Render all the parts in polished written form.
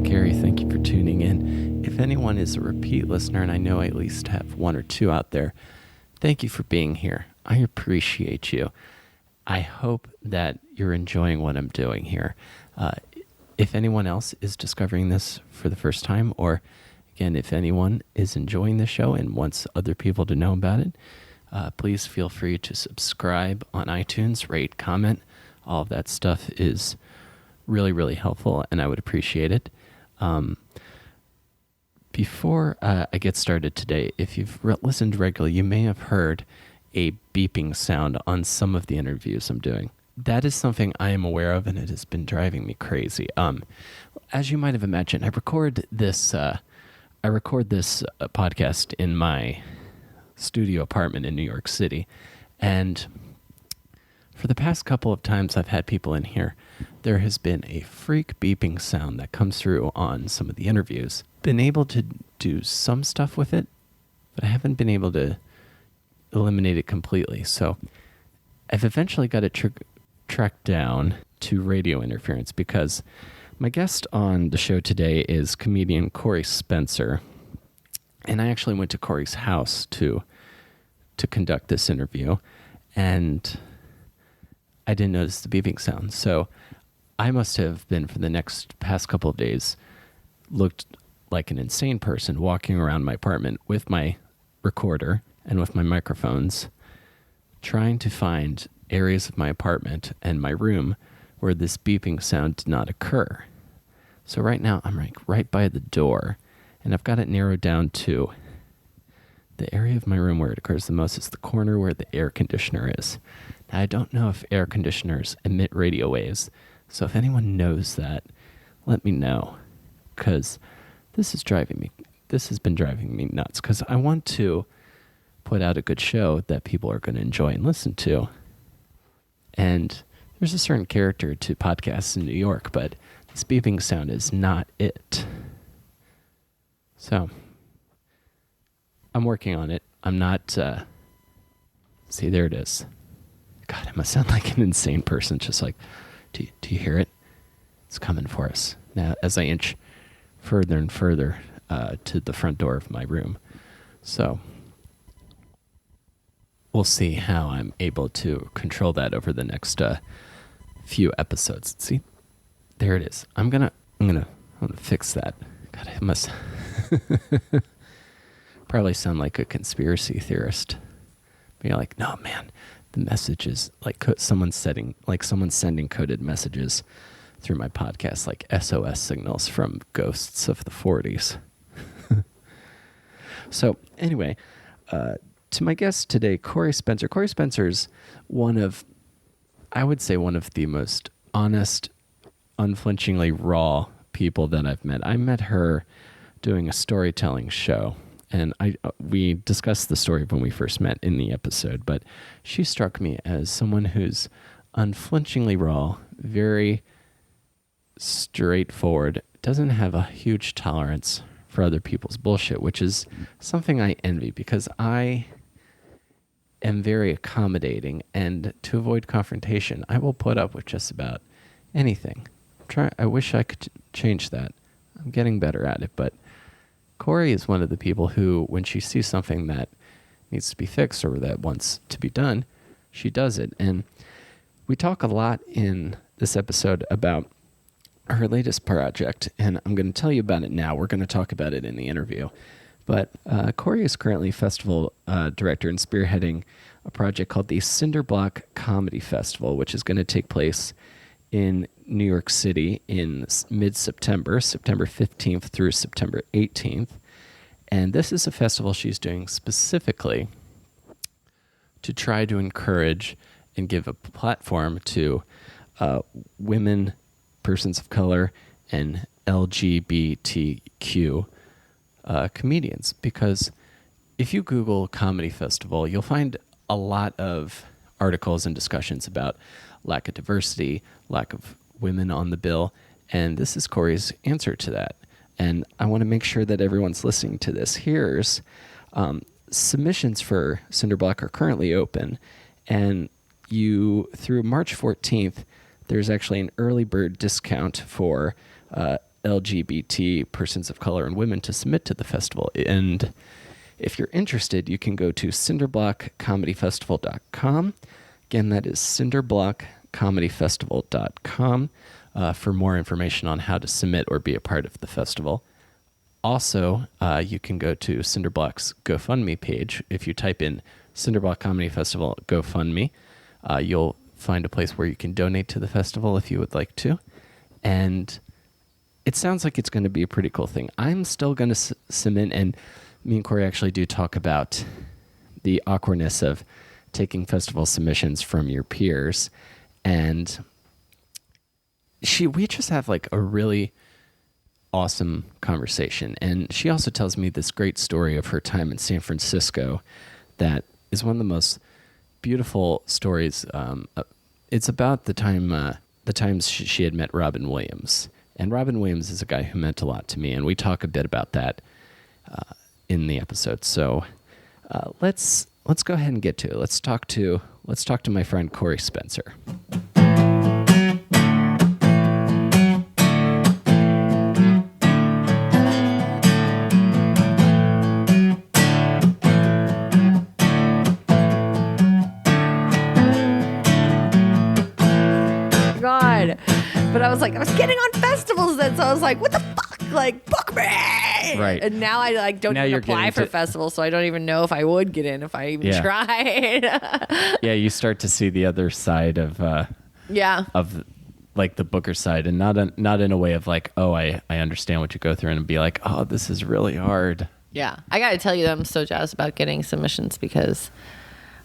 Carey, thank you for tuning in. If anyone is a repeat listener, and I know I at least have one or two out there, thank you for being here. I appreciate you. I hope that you're enjoying what I'm doing here. If anyone else is discovering this for the first time, or again, if anyone is enjoying the show and wants other people to know about it, please feel free to subscribe on iTunes, rate, comment. All of that stuff is really, really helpful, and I would appreciate it. Before I get started today, if you've listened regularly, you may have heard a beeping sound on some of the interviews I'm doing. That is something I am aware of, and it has been driving me crazy. As you might have imagined, I record this podcast in my studio apartment in New York City, and for the past couple of times I've had people in here, there has been a freak beeping sound that comes through on some of the interviews. Been able to do some stuff with it, but I haven't been able to eliminate it completely. So I've eventually got it tracked down to radio interference, because my guest on the show today is comedian Coree Spencer, and I actually went to Coree's house to conduct this interview, and I didn't notice the beeping sound. So I must have been, for the past couple of days, looked like an insane person walking around my apartment with my recorder and with my microphones, trying to find areas of my apartment and my room where this beeping sound did not occur. So right now I'm right by the door, and I've got it narrowed down to the area of my room where it occurs the most is the corner where the air conditioner is. Now, I don't know if air conditioners emit radio waves, so if anyone knows that, let me know, because this has been driving me nuts, because I want to put out a good show that people are going to enjoy and listen to. And there's a certain character to podcasts in New York, but this beeping sound is not it. So I'm working on it. I'm not, see, there it is. God, I must sound like an insane person, just like, do you hear it? It's coming for us. Now, as I inch further and further to the front door of my room. So we'll see how I'm able to control that over the next few episodes. See, there it is. I'm gonna fix that. God, I must probably sound like a conspiracy theorist. Be like, no, man. The message is like someone's sending coded messages through my podcast, like SOS signals from ghosts of the 40s. So anyway, to my guest today, Coree Spencer. Coree Spencer's one of the most honest, unflinchingly raw people that I've met. I met her doing a storytelling show. And we discussed the story when we first met in the episode, but she struck me as someone who's unflinchingly raw, very straightforward, doesn't have a huge tolerance for other people's bullshit, which is something I envy, because I am very accommodating, and to avoid confrontation, I will put up with just about anything. I wish I could change that. I'm getting better at it, but Coree is one of the people who, when she sees something that needs to be fixed or that wants to be done, she does it. And we talk a lot in this episode about her latest project, and I'm going to tell you about it now. We're going to talk about it in the interview. But Coree is currently festival director and spearheading a project called the Cinder Block Comedy Festival, which is going to take place in New York City in mid-September, September 15th through September 18th. And this is a festival she's doing specifically to try to encourage and give a platform to women, persons of color, and LGBTQ comedians. Because if you Google comedy festival, you'll find a lot of articles and discussions about lack of diversity, lack of women on the bill, and this is Coree's answer to that. And I want to make sure that everyone's listening to this hears submissions for Cinder Block are currently open, and you through March 14th, there's actually an early bird discount for LGBT persons of color and women to submit to the festival. And if you're interested, you can go to cinderblockcomedyfestival.com. Again, that is cinderblockcomedyfestival.com for more information on how to submit or be a part of the festival. Also, you can go to Cinder Block's GoFundMe page. If you type in Cinder Block Comedy Festival GoFundMe, you'll find a place where you can donate to the festival if you would like to. And it sounds like it's going to be a pretty cool thing. I'm still going to submit, and me and Corey actually do talk about the awkwardness of taking festival submissions from your peers. And we just have like a really awesome conversation. And she also tells me this great story of her time in San Francisco that is one of the most beautiful stories. It's about the times she had met Robin Williams. And Robin Williams is a guy who meant a lot to me, and we talk a bit about that in the episode. So let's go ahead and get to it. Let's talk to my friend Coree Spencer. God. But I was getting on festivals then, so I was like, what the fuck? Like, book me! Right. And now I don't even apply for festivals, so I don't even know if I would get in if I even tried. Yeah, you start to see the other side of like the booker side, and not in a way of like, oh, I understand what you go through, and be like, oh, this is really hard. Yeah. I got to tell you that I'm so jazzed about getting submissions because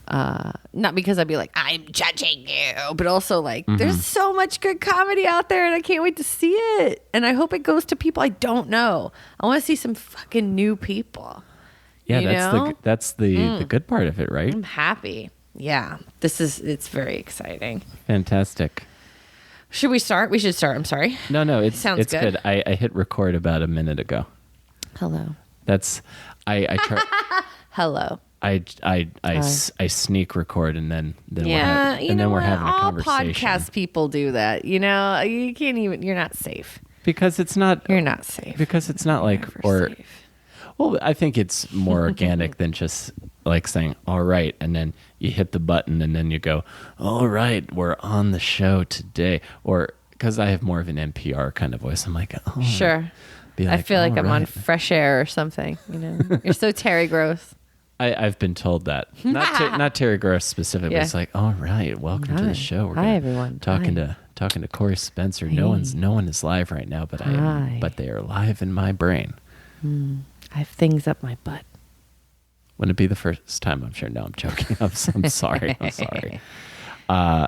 not because I'd be like, I'm judging you, but also like there's so much good comedy out there and I can't wait to see it. And I hope it goes to people I don't know. I want to see some fucking new people. Yeah, that's the good part of it, right? I'm happy. Yeah. It's very exciting. Fantastic. Should we start? We should start. I'm sorry. No, it's Sounds good. I hit record about a minute ago. Hello. That's I try. Hello. I sneak record and then we're having a all conversation. podcast people do that. You know, you can't even. You're not safe. Because it's not. You're not safe. Because it's not like safe. Well, I think it's more organic than just like saying all right, and then you hit the button and then you go, all right, we're on the show today. Or because I have more of an NPR kind of voice, I'm like, oh, sure. Like, I feel like I'm right. on Fresh Air or something. You know, you're so Terry Gross. I've been told that. Not Terry Gross specifically. Yeah. It's like, all right, welcome to the show. We're Hi everyone. Talking to Coree Spencer. Hey. No one is live right now, but but they are live in my brain. I have things up my butt. Wouldn't it be the first time? I'm sure. No, I'm joking. I'm sorry. I'm sorry.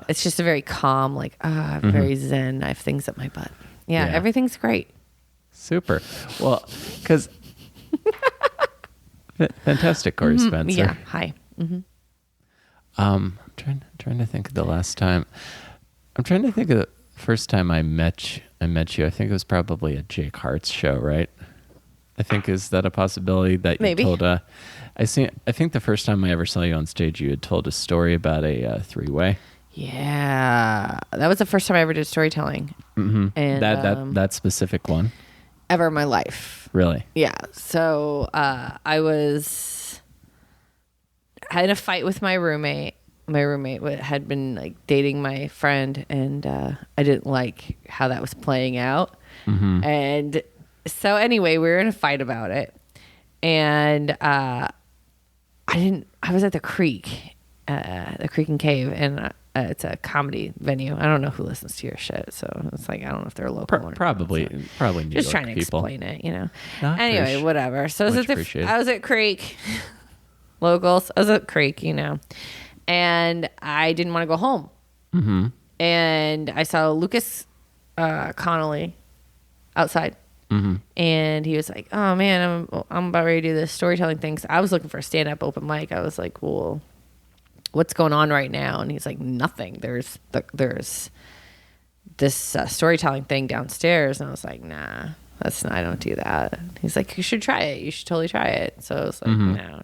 It's just a very calm, like very zen. I have things up my butt. Yeah. Everything's great. Super. Well, because fantastic, Coree Spencer. Yeah. Hi. Mm-hmm. I'm trying to think of the last time. I'm trying to think of the first time I met you. I think it was probably at Jake Hart's show, right? I think, is that a possibility that Maybe. You told? I think the first time I ever saw you on stage, you had told a story about a three-way. Yeah, that was the first time I ever did storytelling. Mm-hmm. And that specific one. Ever in my life. Really? Yeah. So I had a fight with my roommate. My roommate had been like dating my friend, and I didn't like how that was playing out. Mm-hmm. And so anyway, we were in a fight about it, and I was at the creek and cave, and it's a comedy venue. I don't know who listens to your shit, so it's like I don't know if they're local or Probably not, so. probably New Just York trying to people. explain it, Nah, whatever. So I was appreciated. I was at Creek, locals. I was at Creek, and I didn't want to go home. Mm-hmm. And I saw Lucas Connolly outside. Mm-hmm. And he was like, "Oh man, I'm about ready to do this storytelling thing." So I was looking for a stand-up open mic. I was like, "Well, what's going on right now?" And he's like, "Nothing. There's this storytelling thing downstairs." And I was like, "Nah, that's not. I don't do that." He's like, "You should try it. You should totally try it." So I was like, No.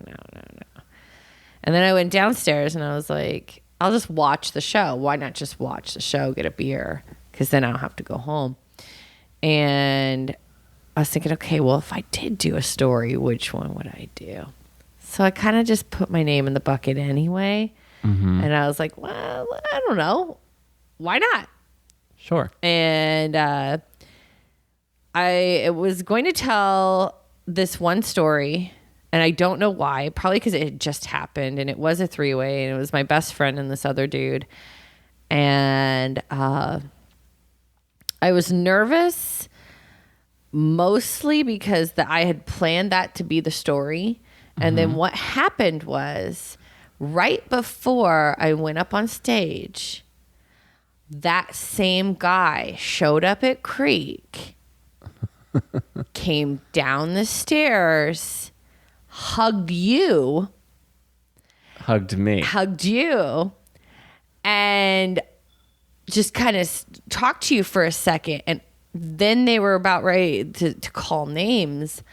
And then I went downstairs and I was like, "I'll just watch the show. Why not just watch the show, get a beer? Because then I don't have to go home." And I was thinking, okay, well, if I did do a story, which one would I do? So I kind of just put my name in the bucket anyway. Mm-hmm. And I was like, well, I don't know. Why not? Sure. And I was going to tell this one story, and I don't know why. Probably because it had just happened, and it was a 3-way, and it was my best friend and this other dude. And I was nervous, mostly because I had planned that to be the story. And then what happened was, right before I went up on stage, that same guy showed up at Creek, came down the stairs, hugged you, Hugged me. and just kind of talked to you for a second. And then they were about ready to call names.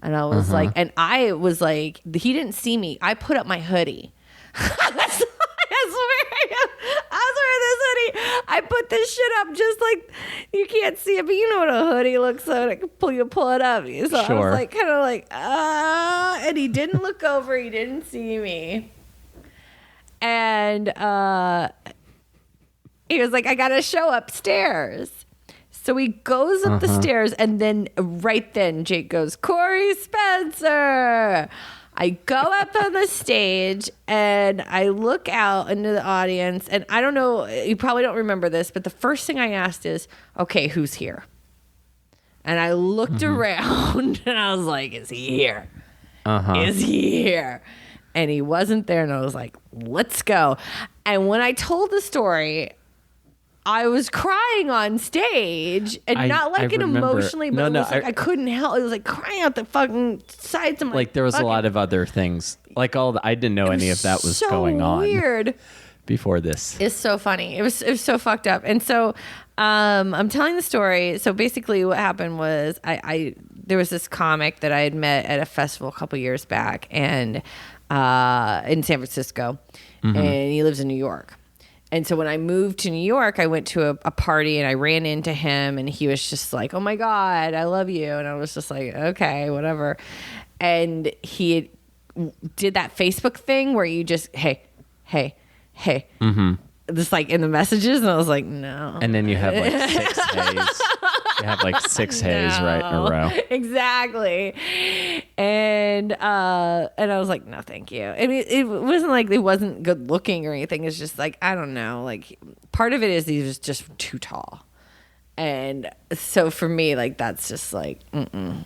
And I was like, and I was like, he didn't see me. I put up my hoodie. I was wearing this hoodie. I put this shit up just like, you can't see it, but you know what a hoodie looks like. I can pull it up. So I was like, kind of like, and he didn't look over. He didn't see me. And he was like, I got to show upstairs. So he goes up the stairs, and then right then Jake goes, Coree Spencer. I go up on the stage, and I look out into the audience, and I don't know, you probably don't remember this, but the first thing I asked is, okay, who's here? And I looked around, and I was like, is he here? Is he here? And he wasn't there, and I was like, let's go. And when I told the story, I was crying on stage, and not like an emotionally, but it was like I couldn't help. It was like crying out the fucking sides of my like there was a lot of other things. Like I didn't know any of that was so going on. Weird. Before this. It's so funny. It was so fucked up. And so I'm telling the story. So basically what happened was there was this comic that I had met at a festival a couple years back and in San Francisco, and he lives in New York. And so when I moved to New York, I went to a party and I ran into him, and he was just like, oh my God, I love you. And I was just like, okay, whatever. And he did that Facebook thing where you just, hey. Just like in the messages. And I was like, no. And then you have like 6 hays. You have like 6 hays right in a row. Exactly. And I was like, no, thank you. I mean, it wasn't like it wasn't good looking or anything. It's just like, I don't know. Like part of it is he was just too tall. And so for me, like, that's just like, no.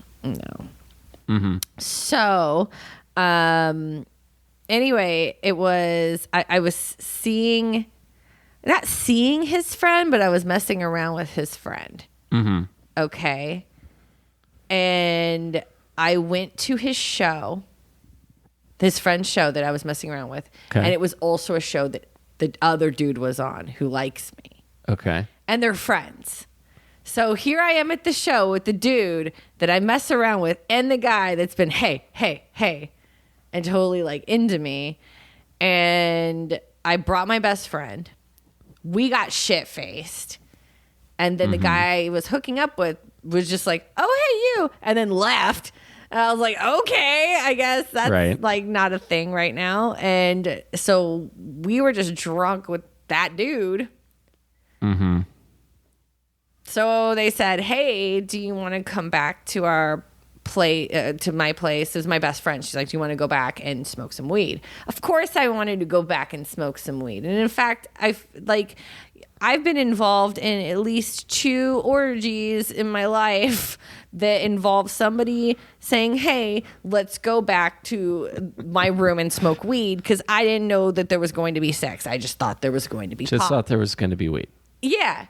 So, anyway, it was, I was not seeing his friend, but I was messing around with his friend. Okay. And I went to his show, his friend's show that I was messing around with. Okay. And it was also a show that the other dude was on who likes me. Okay. And they're friends. So here I am at the show with the dude that I mess around with and the guy that's been, hey, and totally like into me. And I brought my best friend. We got shit-faced. And then the guy I was hooking up with was just like, oh, hey, you. And then left. And I was like, okay, I guess that's like not a thing right now. And so we were just drunk with that dude. So they said, hey, do you want to come back to our to my place. It was my best friend. She's like, do you want to go back and smoke some weed? Of course I wanted to go back and smoke some weed. And in fact, I've been involved in at least 2 orgies in my life that involve somebody saying, hey, let's go back to my room and smoke weed, because I didn't know that there was going to be sex. I just thought there was going to be Just pop. thought there was going to be weed. Yeah.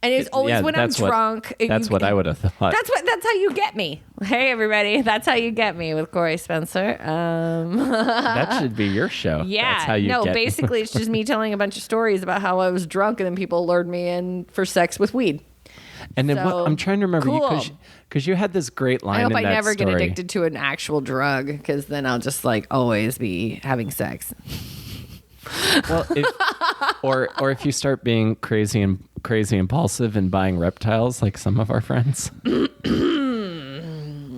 And it's always when I'm drunk. That's what I would have thought. That's how you get me. Hey, everybody. That's how you get me with Coree Spencer. That should be your show. Yeah. That's how you get basically it's just me telling a bunch of stories about how I was drunk and then people lured me in for sex with weed. And then I'm trying to remember cool. because you had this great line. I hope in I that never story. get addicted to an actual drug, because then I'll just always be having sex. Well, or if you start being crazy impulsive and buying reptiles like some of our friends.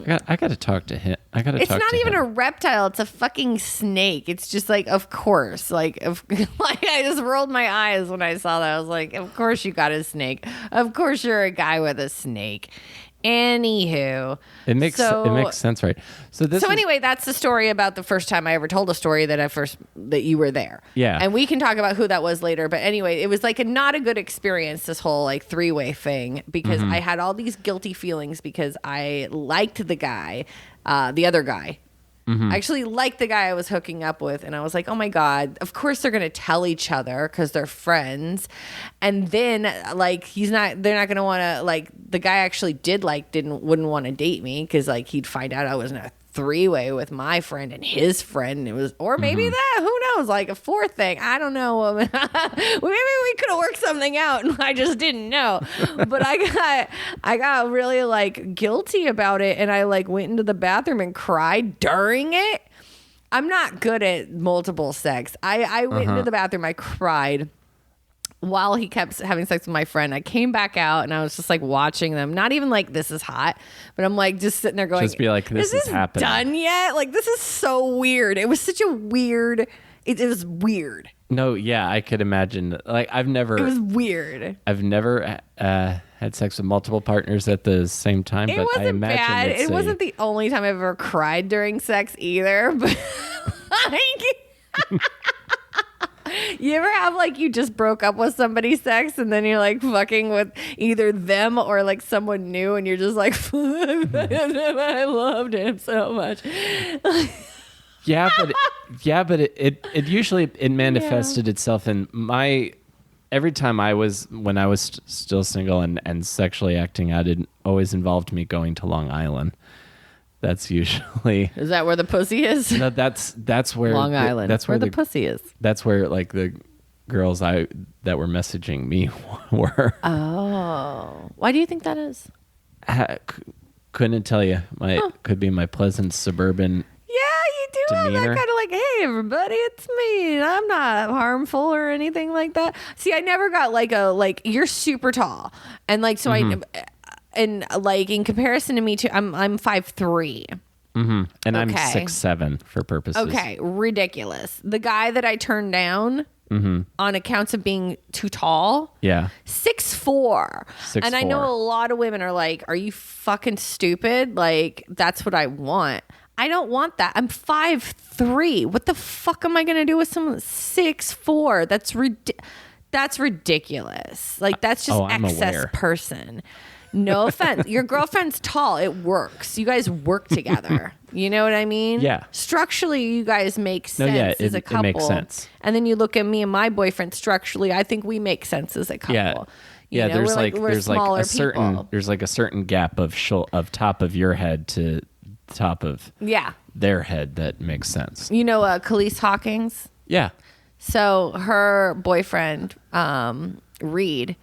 I got to talk to him. It's not even a reptile. It's a fucking snake. It's just of course. I just rolled my eyes when I saw that. I was like, of course you got a snake. Of course you're a guy with a snake. Anywho, it makes sense, right? So anyway, that's the story about the first time I ever told a story that you were there. Yeah, and we can talk about who that was later. But anyway, it was not a good experience, this whole 3-way thing, because I had all these guilty feelings because I liked the guy, the other guy. I actually liked the guy I was hooking up with, and I was like, oh my God, of course they're going to tell each other because they're friends. And then they're not going to want to, the guy actually wouldn't want to date me because he'd find out I was in a 3-way with my friend and his friend. It was, or maybe that, who knows, a 4th thing. I don't know. Maybe we could have worked something out and I just didn't know. But I got really guilty about it, and I went into the bathroom and cried during it. I'm not good at multiple sex. I went into the bathroom, I cried while he kept having sex with my friend. I came back out and I was just watching them. Not even this is hot, but I'm just sitting there going, just be this is happening. Done yet? This is so weird. It was such a weird, it was weird. No, yeah, I could imagine. It was weird. I've never had sex with multiple partners at the same time, It but wasn't I imagine bad. It wasn't the only time I've ever cried during sex either, but you ever have you just broke up with somebody's sex and then you're fucking with either them or someone new and you're just I loved him so much. but it usually manifested itself in every time when I was still single and sexually acting out, it always involved me going to Long Island. That's usually. Is that where the pussy is? No, that's where Long Island. That's where the pussy is. That's where the girls that were messaging me were. Oh, why do you think that is? Couldn't tell you. Could be my pleasant suburban. Yeah, you do demeanor. have that kind of hey everybody, it's me. I'm not harmful or anything like that. See, I never got you're super tall, and so and in comparison to me too, I'm 5'3". Mm-hmm. And okay. I'm 6'7" for purposes. Okay, ridiculous. The guy that I turned down on accounts of being too tall. Yeah. 6'4". And I know a lot of women are are you fucking stupid? That's what I want. I don't want that. I'm 5'3". What the fuck am I going to do with someone 6'4"? That's ridiculous. That's just excess person. No offense. Your girlfriend's tall. It works. You guys work together. You know what I mean? Yeah. Structurally, you guys make sense as a couple. It makes sense. And then you look at me and my boyfriend structurally, I think we make sense as a couple. Yeah. You know, there's we're a certain gap of top of your head to top of their head that makes sense. You know Khalees Hawkins? Yeah. So her boyfriend, Reed,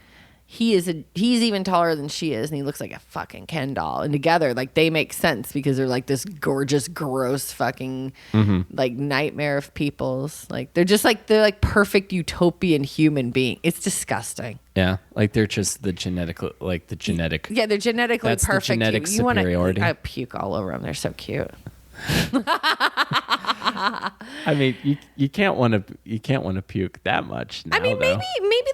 he's even taller than she is, and he looks like a fucking Ken doll. And together, they make sense because they're this gorgeous, gross, fucking nightmare of peoples. They're just they're perfect utopian human being. It's disgusting. Yeah, they're just the genetic. Yeah, they're genetically that's perfect. The genetic superiority. I puke all over them. They're so cute. I mean, you can't want to puke that much now, I mean, maybe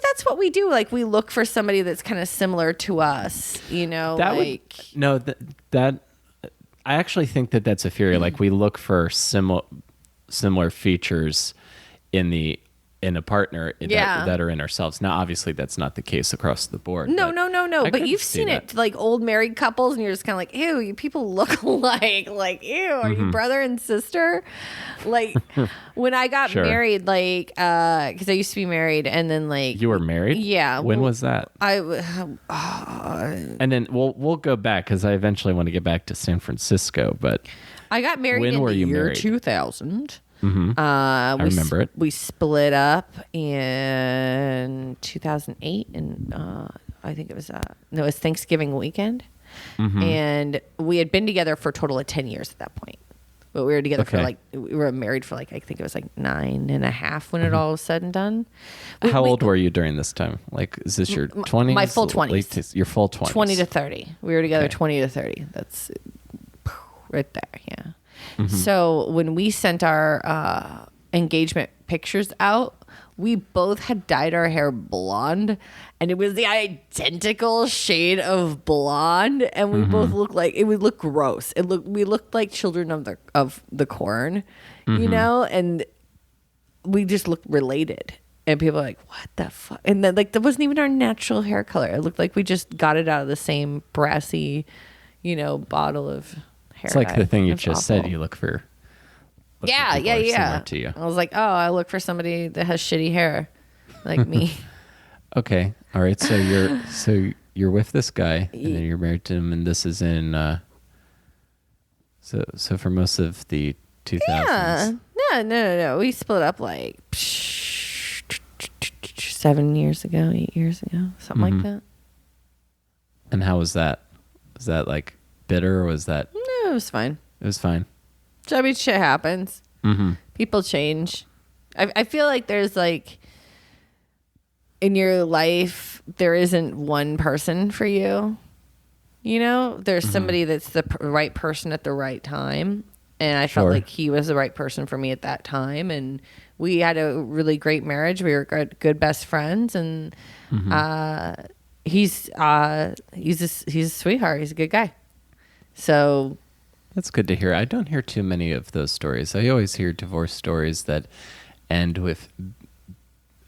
that's what we do. We look for somebody that's kind of similar to us, you know. I actually think that that's a theory. Like we look for similar features in a partner that are in ourselves. Now, obviously, that's not the case across the board. No. I But could you've see seen that. it, like old married couples, and you're just kind of like, ew, you people look alike. Like, ew, are you brother and sister? Like, when I got Sure. married, like, because I used to be married, and then like You were married? Yeah. When was that? And And then we'll go back because I eventually want to get back to San Francisco. But I got married When in were the you year married? 2000. I remember it. We split up in 2008, and I think it was no, it was Thanksgiving weekend, and we had been together for a total of 10 years at that point. But we were together for Okay. we were married for like, I think it was like 9.5 when it all was said and done. How old were you during this time? Like, is this your 20s? my full 20s. Your full 20s. 20 to 30. We were together Okay. 20 to 30. That's right there. Yeah. So when we sent our engagement pictures out, we both had dyed our hair blonde, and it was the identical shade of blonde, and we both looked like it would look gross. We looked like children of the corn, you know, and we just looked related. And people are like, what the fuck? And then like that wasn't even our natural hair color. It looked like we just got it out of the same brassy, bottle of hair. It's like dye. the thing you It's just said. awful. You look for. Yeah. To you. I was like, oh, I look for somebody that has shitty hair, like me. Okay. All right. So you're with this guy, and then you're married to him, and this is in. So for most of the 2000s. Yeah. No. We split up like 7 years ago, 8 years ago, something like that. And how was that? Was that like bitter, or was that? No, it was fine. It was fine. I mean, shit happens. People change. I feel like there's like in your life there isn't one person for you. There's somebody that's the right person at the right time, and I felt Sure. like he was the right person for me at that time, and we had a really great marriage. We were good best friends, and he's a sweetheart. He's a good guy. So That's good to hear. I don't hear too many of those stories. I always hear divorce stories that end with,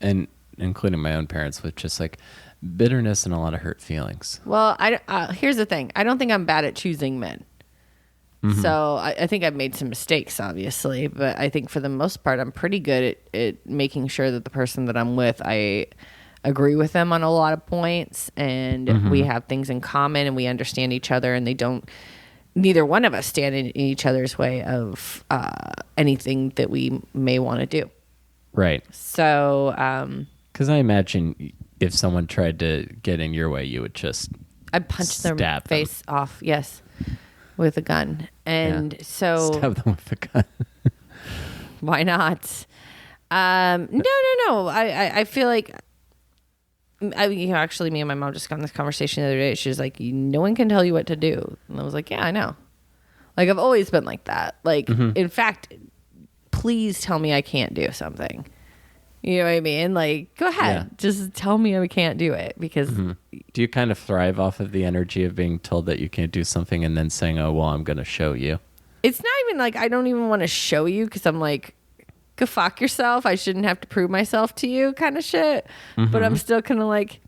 and including my own parents, with just like bitterness and a lot of hurt feelings. well, here's the thing. I don't think I'm bad at choosing men. So I think I've made some mistakes, obviously, but I think for the most part, I'm pretty good at making sure that the person that I'm with, I agree with them on a lot of points, and we have things in common, and we understand each other, and neither one of us stand in each other's way of anything that we may want to do. Right. So Because I imagine if someone tried to get in your way, you would just I'd punch their stab them. face off, yes, with a gun. And so stab them with a gun. why not? No. I feel like actually, me and my mom just got in this conversation the other day. She was like, no one can tell you what to do. And I was like, yeah, I know. Like, I've always been like that. Like, in fact, please tell me I can't do something. You know what I mean? Like, go ahead. Yeah. Just tell me I can't do it, because Do you kind of thrive off of the energy of being told that you can't do something and then saying, oh, well, I'm going to show you? it's not even like I don't even want to show you, because I'm like, go fuck yourself. I shouldn't have to prove myself to you kind of shit. But I'm still kind of like,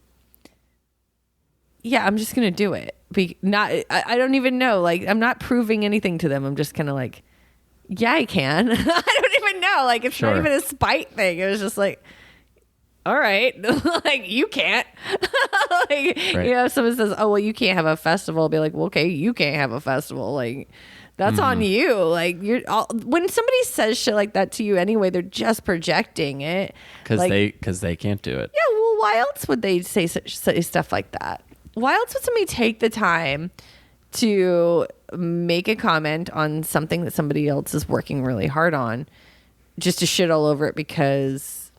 yeah, I'm just going to do it. I don't even know. Like, I'm not proving anything to them. I'm just kind of like, yeah, I can. I don't even know. Like, it's not Sure. even a spite thing. It was just like, all right, like, you can't. Like, Right. if someone says, oh, well, you can't have a festival, I'll be like, well, okay, you can't have a festival. Like, that's on you. Like, when somebody says shit like that to you anyway, they're just projecting it. Because Like, they can't do it. yeah, well, why else would they say stuff like that? Why else would somebody take the time to make a comment on something that somebody else is working really hard on just to shit all over it? Because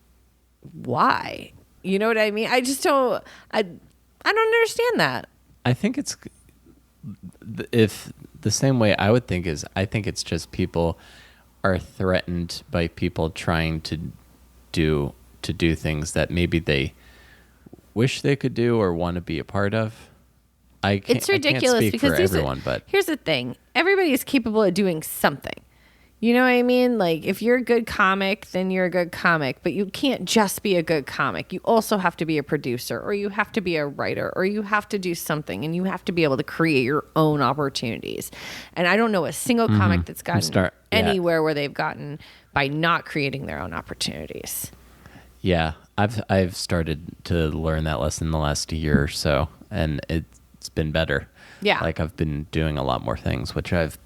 why? You know what I mean? I just don't. I don't understand that. I think it's if the same way I would think is I think it's just people are threatened by people trying to do things that maybe they wish they could do or want to be a part of, It's ridiculous I can't speak because for everyone, but here's the thing: everybody is capable of doing something. You know what I mean? Like, if you're a good comic, then you're a good comic, but you can't just be a good comic. You also have to be a producer, or you have to be a writer, or you have to do something, and you have to be able to create your own opportunities. And I don't know a single comic that's gotten anywhere where they've gotten by not creating their own opportunities. Yeah, I've started to learn that lesson the last year or so, and it's been better. Yeah. Like, I've been doing a lot more things, which has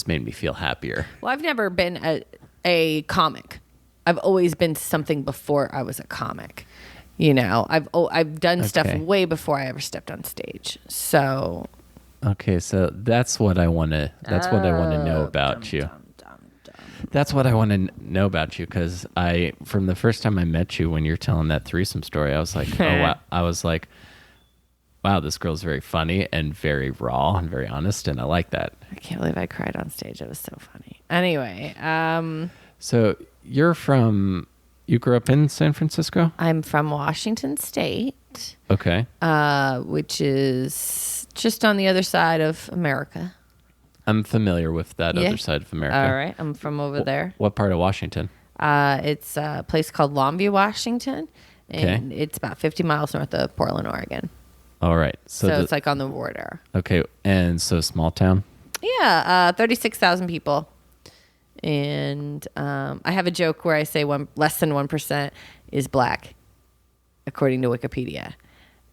made me feel happier. Well, I've never been a comic. I've always been something before I was a comic. You know, I've done stuff way before I ever stepped on stage. So, okay, so that's what I want to know about you. That's what I want to know about you, because from the first time I met you, when you're telling that threesome story, I was like, oh wow. Wow, this girl's very funny and very raw and very honest, and I like that. I can't believe I cried on stage. It was so funny. Anyway, so you grew up in San Francisco? I'm from Washington State. Okay. Which is just on the other side of America. I'm familiar with that other side of America. All right, I'm from over there. What part of Washington? It's a place called Longview, Washington, and it's about 50 miles north of Portland, Oregon. All right. So it's like on the border. Okay. And so small town? Yeah. 36,000 people. And I have a joke where I say less than 1% is black, according to Wikipedia.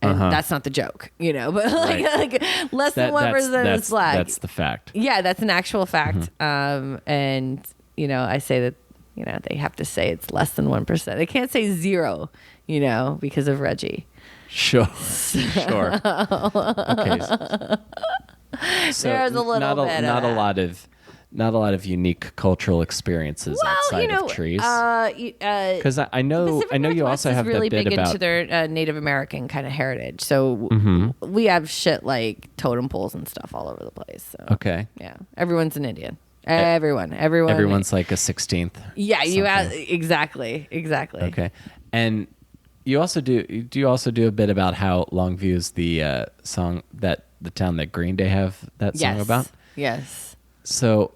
And that's not the joke, you know, but like less than 1% is black. That's the fact. Yeah, that's an actual fact. And, you know, I say that, you know, they have to say it's less than 1%. They can't say 0, you know, because of Reggie. Sure. Okay. So there's a little bit not a lot of unique cultural experiences outside of trees. Because I know you also have really the bit big about into their Native American kind of heritage. So we have shit like totem poles and stuff all over the place. So, okay. Yeah, everyone's an Indian. Everyone's like a 16th. Yeah, exactly. Okay, and. You also do you also do a bit about how Longview is the song that the town that Green Day have that song about? Yes. So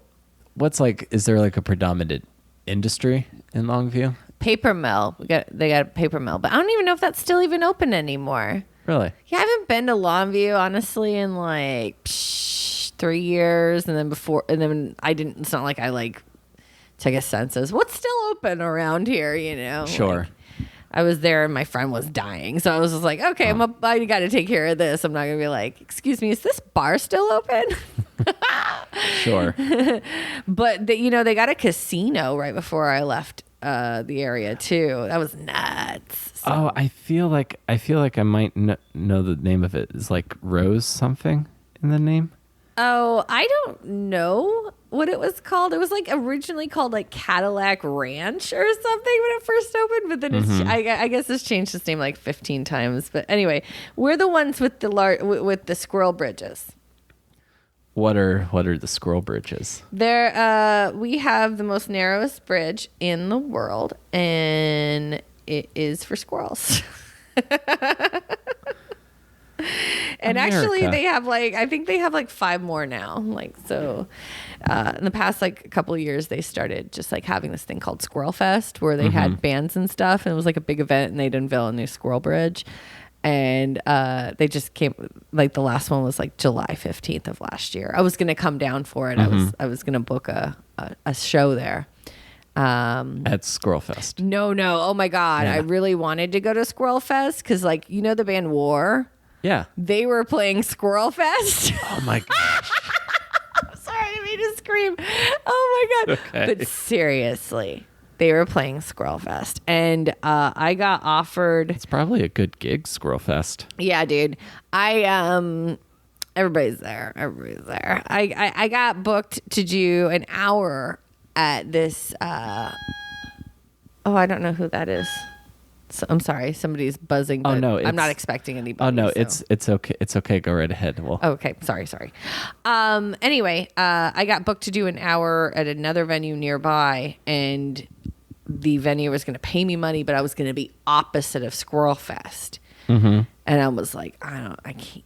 is there like a predominant industry in Longview? Paper mill. They got a paper mill, but I don't even know if that's still even open anymore. Really? Yeah, I haven't been to Longview honestly in like 3 years, and then I didn't. It's not like I like took a census. What's still open around here? You know. Sure. Like, I was there and my friend was dying. So I was just like, okay, I got to take care of this. I'm not going to be like, excuse me, is this bar still open? Sure. But, they got a casino right before I left the area too. That was nuts. So. Oh, I feel like I might know the name of it. Is like Rose something in the name? Oh, I don't know what it was called. It was like originally called like Cadillac Ranch or something when it first opened, but then I guess it's changed its name like 15 times. But anyway, we're the ones with the squirrel bridges. What are the squirrel bridges? We have the most narrowest bridge in the world, and it is for squirrels. And America. Actually I think they have like 5 more now. Like, so in the past like a couple of years they started just like having this thing called Squirrel Fest where they had bands and stuff, and it was like a big event, and they'd unveil a new squirrel bridge. And they just came, like the last one was like July 15th of last year. I was going to come down for it. I was going to book a show there. At Squirrel Fest. No. Oh my God. Yeah. I really wanted to go to Squirrel Fest because like, you know, the band War? Yeah. They were playing Squirrel Fest. Oh my gosh. I'm sorry, I made you scream. Oh my God. Okay. But seriously, they were playing Squirrel Fest. And I got offered. It's probably a good gig, Squirrel Fest. Yeah, dude. Everybody's there. I got booked to do an hour at this. I don't know who that is. So, I'm sorry, somebody's buzzing. But I'm not expecting anybody. Oh no, so. it's okay. It's okay. Go right ahead. Okay, sorry. Anyway, I got booked to do an hour at another venue nearby, and the venue was going to pay me money, but I was going to be opposite of Squirrel Fest. Mm-hmm. And I was like, I can't.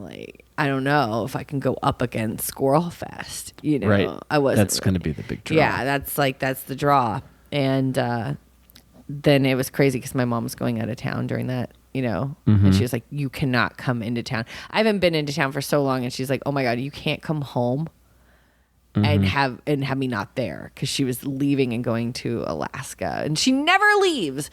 like, I don't know if I can go up against Squirrel Fest. You know, Right. I wasn't. That's going to be the big draw. Yeah, that's the draw. And then it was crazy because my mom was going out of town during that, you know, and she was like, you cannot come into town. I haven't been into town for so long. And she's like, oh my God, you can't come home and have me not there, because she was leaving and going to Alaska, and she never leaves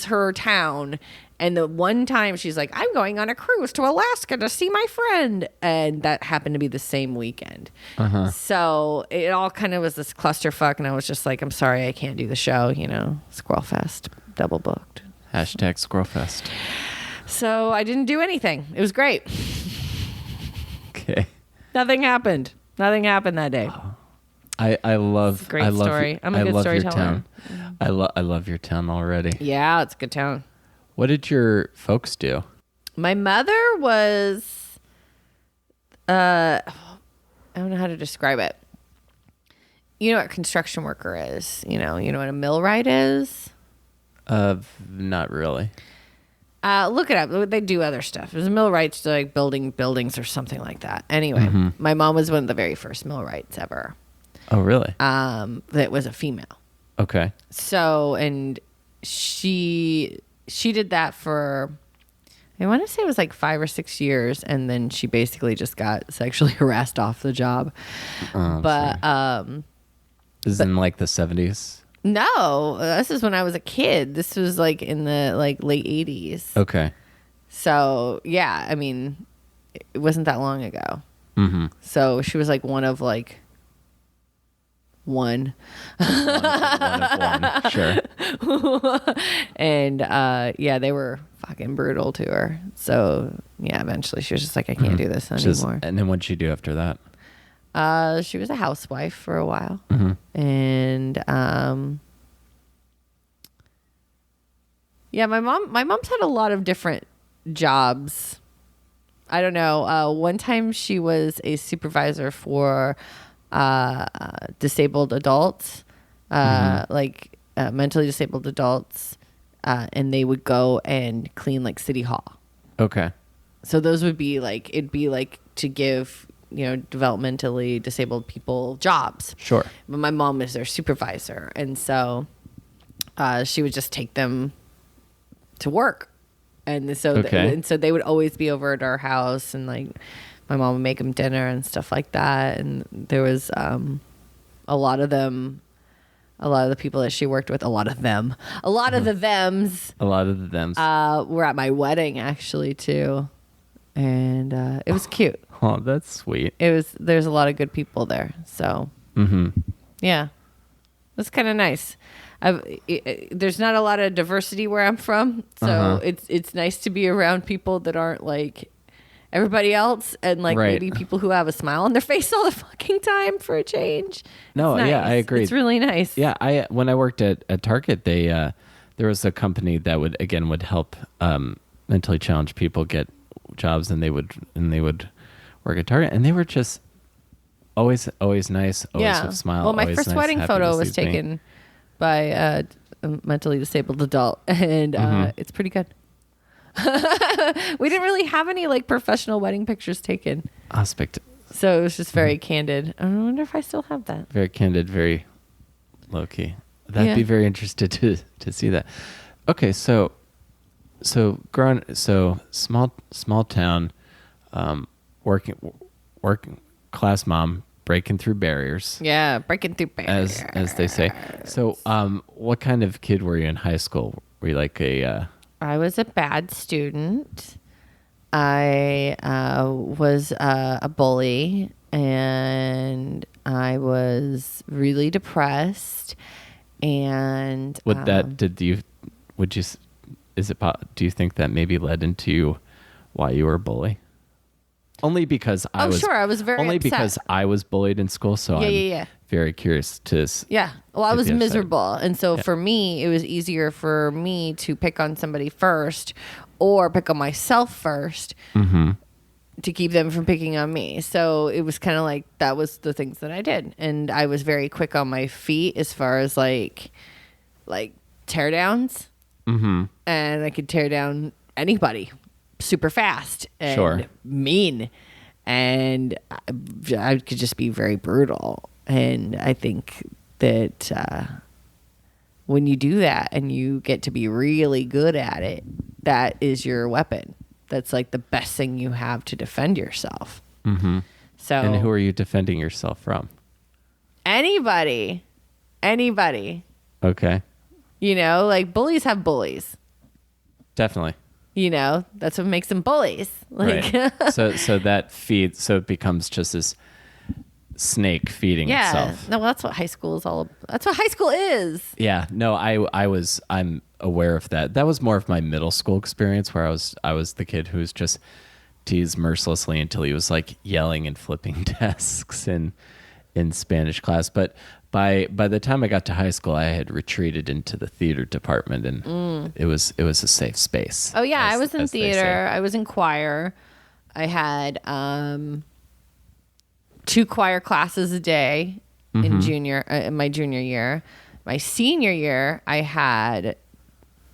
her town. And the one time she's like, I'm going on a cruise to Alaska to see my friend, and that happened to be the same weekend. So it all kind of was this clusterfuck, and I was just like, I'm sorry, I can't do the show, you know. Squirrel Fest, double booked. Hashtag Squirrel Fest. So I didn't do anything. It was great. Okay. Nothing happened that day. I love. Great I love story. I'm a good your storyteller. town. I love your town already. Yeah, it's a good town. What did your folks do? My mother was, I don't know how to describe it. You know what a construction worker is? You know what a millwright is? Not really. Look it up. They do other stuff. There's millwrights like building buildings or something like that. Anyway, my mom was one of the very first millwrights ever. Oh, really? That was a female. Okay. So, and she did that for, I want to say it was like 5 or 6 years, and then she basically just got sexually harassed off the job. This is in like the 70s. No, this is when I was a kid. This was like in the like late 80s. Okay. So yeah, I mean, it wasn't that long ago. So she was like one of like one. one of one. Sure. And yeah, they were fucking brutal to her. So yeah, eventually she was just like, I can't do this anymore. And then what'd she do after that? She was a housewife for a while. And yeah, my mom's had a lot of different jobs. I don't know. One time she was a supervisor for disabled adults, like mentally disabled adults, and they would go and clean like City Hall. Okay. So those would be like, it'd be like to give, you know, developmentally disabled people jobs. Sure. But my mom was their supervisor, and so she would just take them to work. And so and so they would always be over at our house, and like my mom would make them dinner and stuff like that. And there was a lot of the people that she worked with, a lot of the thems were at my wedding actually too. And it was cute. Oh, that's sweet. There's a lot of good people there. So yeah, it's kind of nice. There's not a lot of diversity where I'm from, so it's nice to be around people that aren't like everybody else, and like maybe people who have a smile on their face all the fucking time for a change. No, nice. yeah, I agree. It's really nice. Yeah, when I worked at Target, there was a company that would help mentally challenged people get jobs, and they would work at Target, and they were just always nice, always with a smile. Well, my first wedding photo was taken by a mentally disabled adult, and it's pretty good. We didn't really have any like professional wedding pictures taken. So it was just very candid. I wonder if I still have that. Very candid, very low key. I'd be very interested to see that. Okay, so small town, working class mom, breaking through barriers. Yeah, breaking through barriers, as they say. So, what kind of kid were you in high school? Were you like I was a bad student. I was a bully, and I was really depressed. And do you think that maybe led into why you were a bully? Only because I was very upset. Because I was bullied in school, so I'm very curious to. Yeah, well, I was miserable, and so for me, it was easier for me to pick on somebody first, or pick on myself first, to keep them from picking on me. So it was kind of like that was the things that I did, and I was very quick on my feet as far as like tear downs, and I could tear down anybody. super fast and Sure. mean, and I could just be very brutal. And I think that when you do that and you get to be really good at it, that is your weapon. That's like the best thing you have to defend yourself. Mm-hmm. So, And who are you defending yourself from? anybody, Okay. like bullies have bullies. Definitely. That's what makes them bullies. Like, Right. So that feeds, so it becomes just this snake feeding itself. No, that's what high school is all about. That's what high school is. Yeah. No, I'm aware of that. That was more of my middle school experience where I was the kid who was just teased mercilessly until he was like yelling and flipping desks in Spanish class. But by the time I got to high school, I had retreated into the theater department, and it was a safe space. Oh yeah, I was in as they say. theater. I was in choir. I had 2 choir classes a day in my junior year. My senior year, I had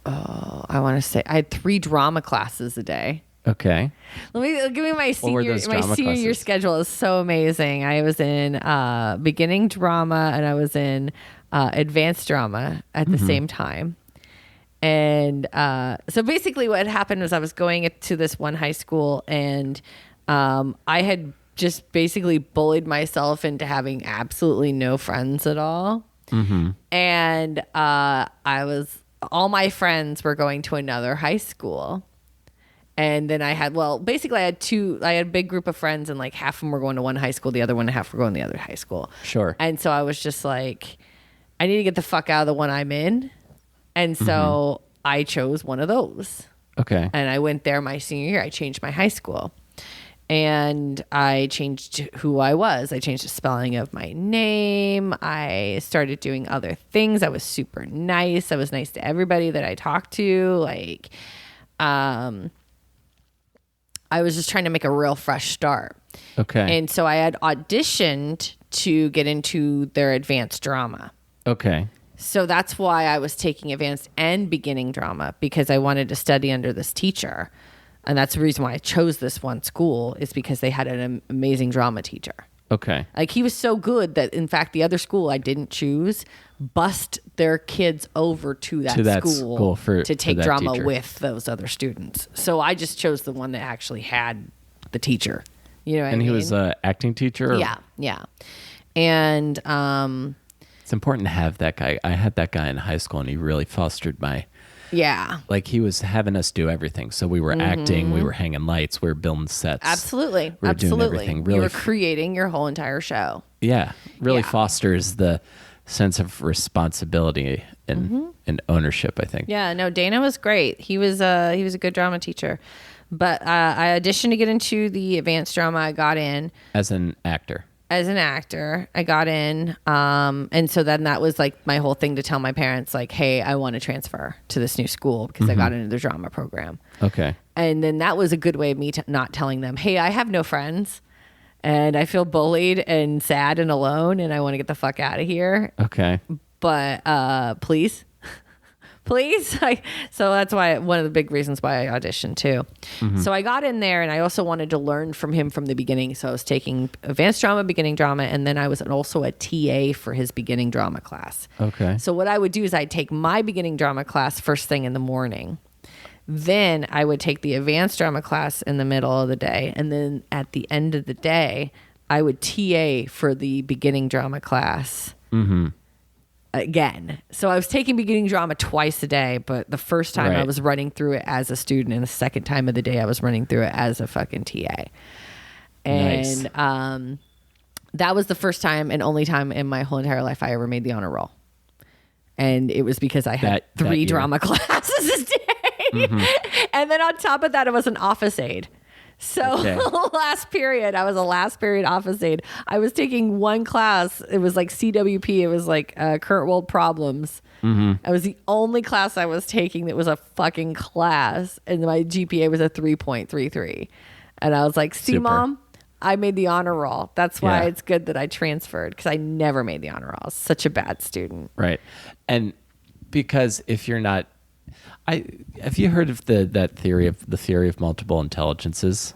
I had 3 drama classes a day. Okay. Let me give me my What were senior those my drama senior year classes? schedule is so amazing. I was in beginning drama and I was in advanced drama at the same time. And so basically what happened was I was going to this one high school, and I had just basically bullied myself into having absolutely no friends at all. And all my friends were going to another high school. And then I had a big group of friends, and like half of them were going to one high school, the other one half were going to the other high school. Sure. And so I was just like, I need to get the fuck out of the one I'm in. And so I chose one of those. Okay. And I went there my senior year. I changed my high school. And I changed who I was. I changed the spelling of my name. I started doing other things. I was super nice. I was nice to everybody that I talked to. Like, I was just trying to make a real fresh start. Okay. And so I had auditioned to get into their advanced drama. Okay. So that's why I was taking advanced and beginning drama, because I wanted to study under this teacher. And that's the reason why I chose this one school, is because they had an amazing drama teacher. Okay. Like, he was so good that, in fact, the other school I didn't choose bussed their kids over to that school to take that drama teacher. with those other students. So I just chose the one that actually had the teacher. You know what I mean? And he was an acting teacher? Or? Yeah. And It's important to have that guy. I had that guy in high school, and he really fostered like, he was having us do everything. So we were acting, we were hanging lights, we were building sets. Absolutely. We were doing everything. Really, you were creating your whole entire show. Yeah. Really Yeah. fosters the sense of responsibility and ownership, I think. Yeah, no, Dana was great. He was a good drama teacher. But I auditioned to get into the advanced drama. I got in. As an actor. As an actor, I got in. And so then that was like my whole thing to tell my parents, like, hey, I want to transfer to this new school because I got into the drama program. Okay. And then that was a good way of me not telling them, hey, I have no friends and I feel bullied and sad and alone and I want to get the fuck out of here. Okay. But please. So that's why one of the big reasons why I auditioned too. So I got in there, and I also wanted to learn from him from the beginning. So I was taking advanced drama, beginning drama, and then I was also a TA for his beginning drama class. Okay. So what I would do is I'd take my beginning drama class first thing in the morning. Then I would take the advanced drama class in the middle of the day. And then at the end of the day, I would TA for the beginning drama class. Again. So I was taking beginning drama twice a day, but the first time I Right. was running through it as a student, and the second time of the day I was running through it as a fucking TA. And that was the first time and only time in my whole entire life I ever made the honor roll. And it was because I had That 3 year. drama classes a day. And then on top of that, I was an office aide. So last period, I was a last period office aide. I was taking one class. It was like CWP. It was like current world problems. I was the only class I was taking that was a fucking class. And my GPA was a 3.33. And I was like, see, Super. Mom, I made the honor roll. That's why Yeah. it's good that I transferred, because I never made the honor roll. I was such a bad student. Right. And because if you're not Have you heard of the theory of multiple intelligences?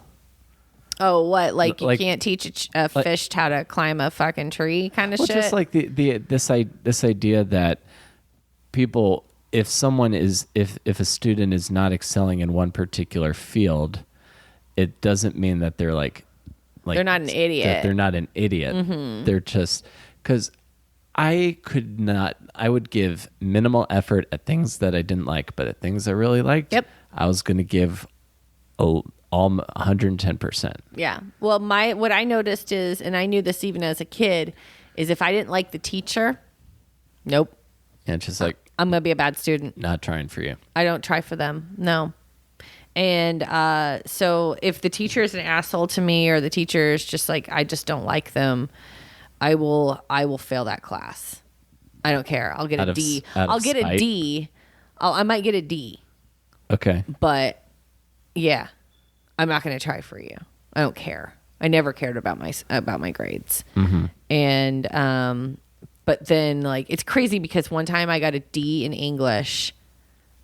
Oh, what? Like you Like- can't teach a fish how to climb a fucking tree kind of Well, shit? just like this idea that people, if a student is not excelling in one particular field, it doesn't mean that they're like They're not an idiot. that they're not an idiot. Mm-hmm. They're just, because I would give minimal effort at things that I didn't like, but at things I really liked, Yep. I was going to give all 110%. Yeah. Well, what I noticed is, and I knew this even as a kid, is if I didn't like the teacher, nope, And it's just like, I'm going to be a bad student. not trying for you. I don't try for them. No. And so if the teacher is an asshole to me, or the teacher is just like, I just don't like them, I will fail that class. I don't care. I'll get Out a of D. out of I'll get a spite? D. I might get a D, Okay. but yeah, I'm not going to try for you. I don't care. I never cared about my grades. Mm-hmm. And but then like it's crazy because one time I got a D in English,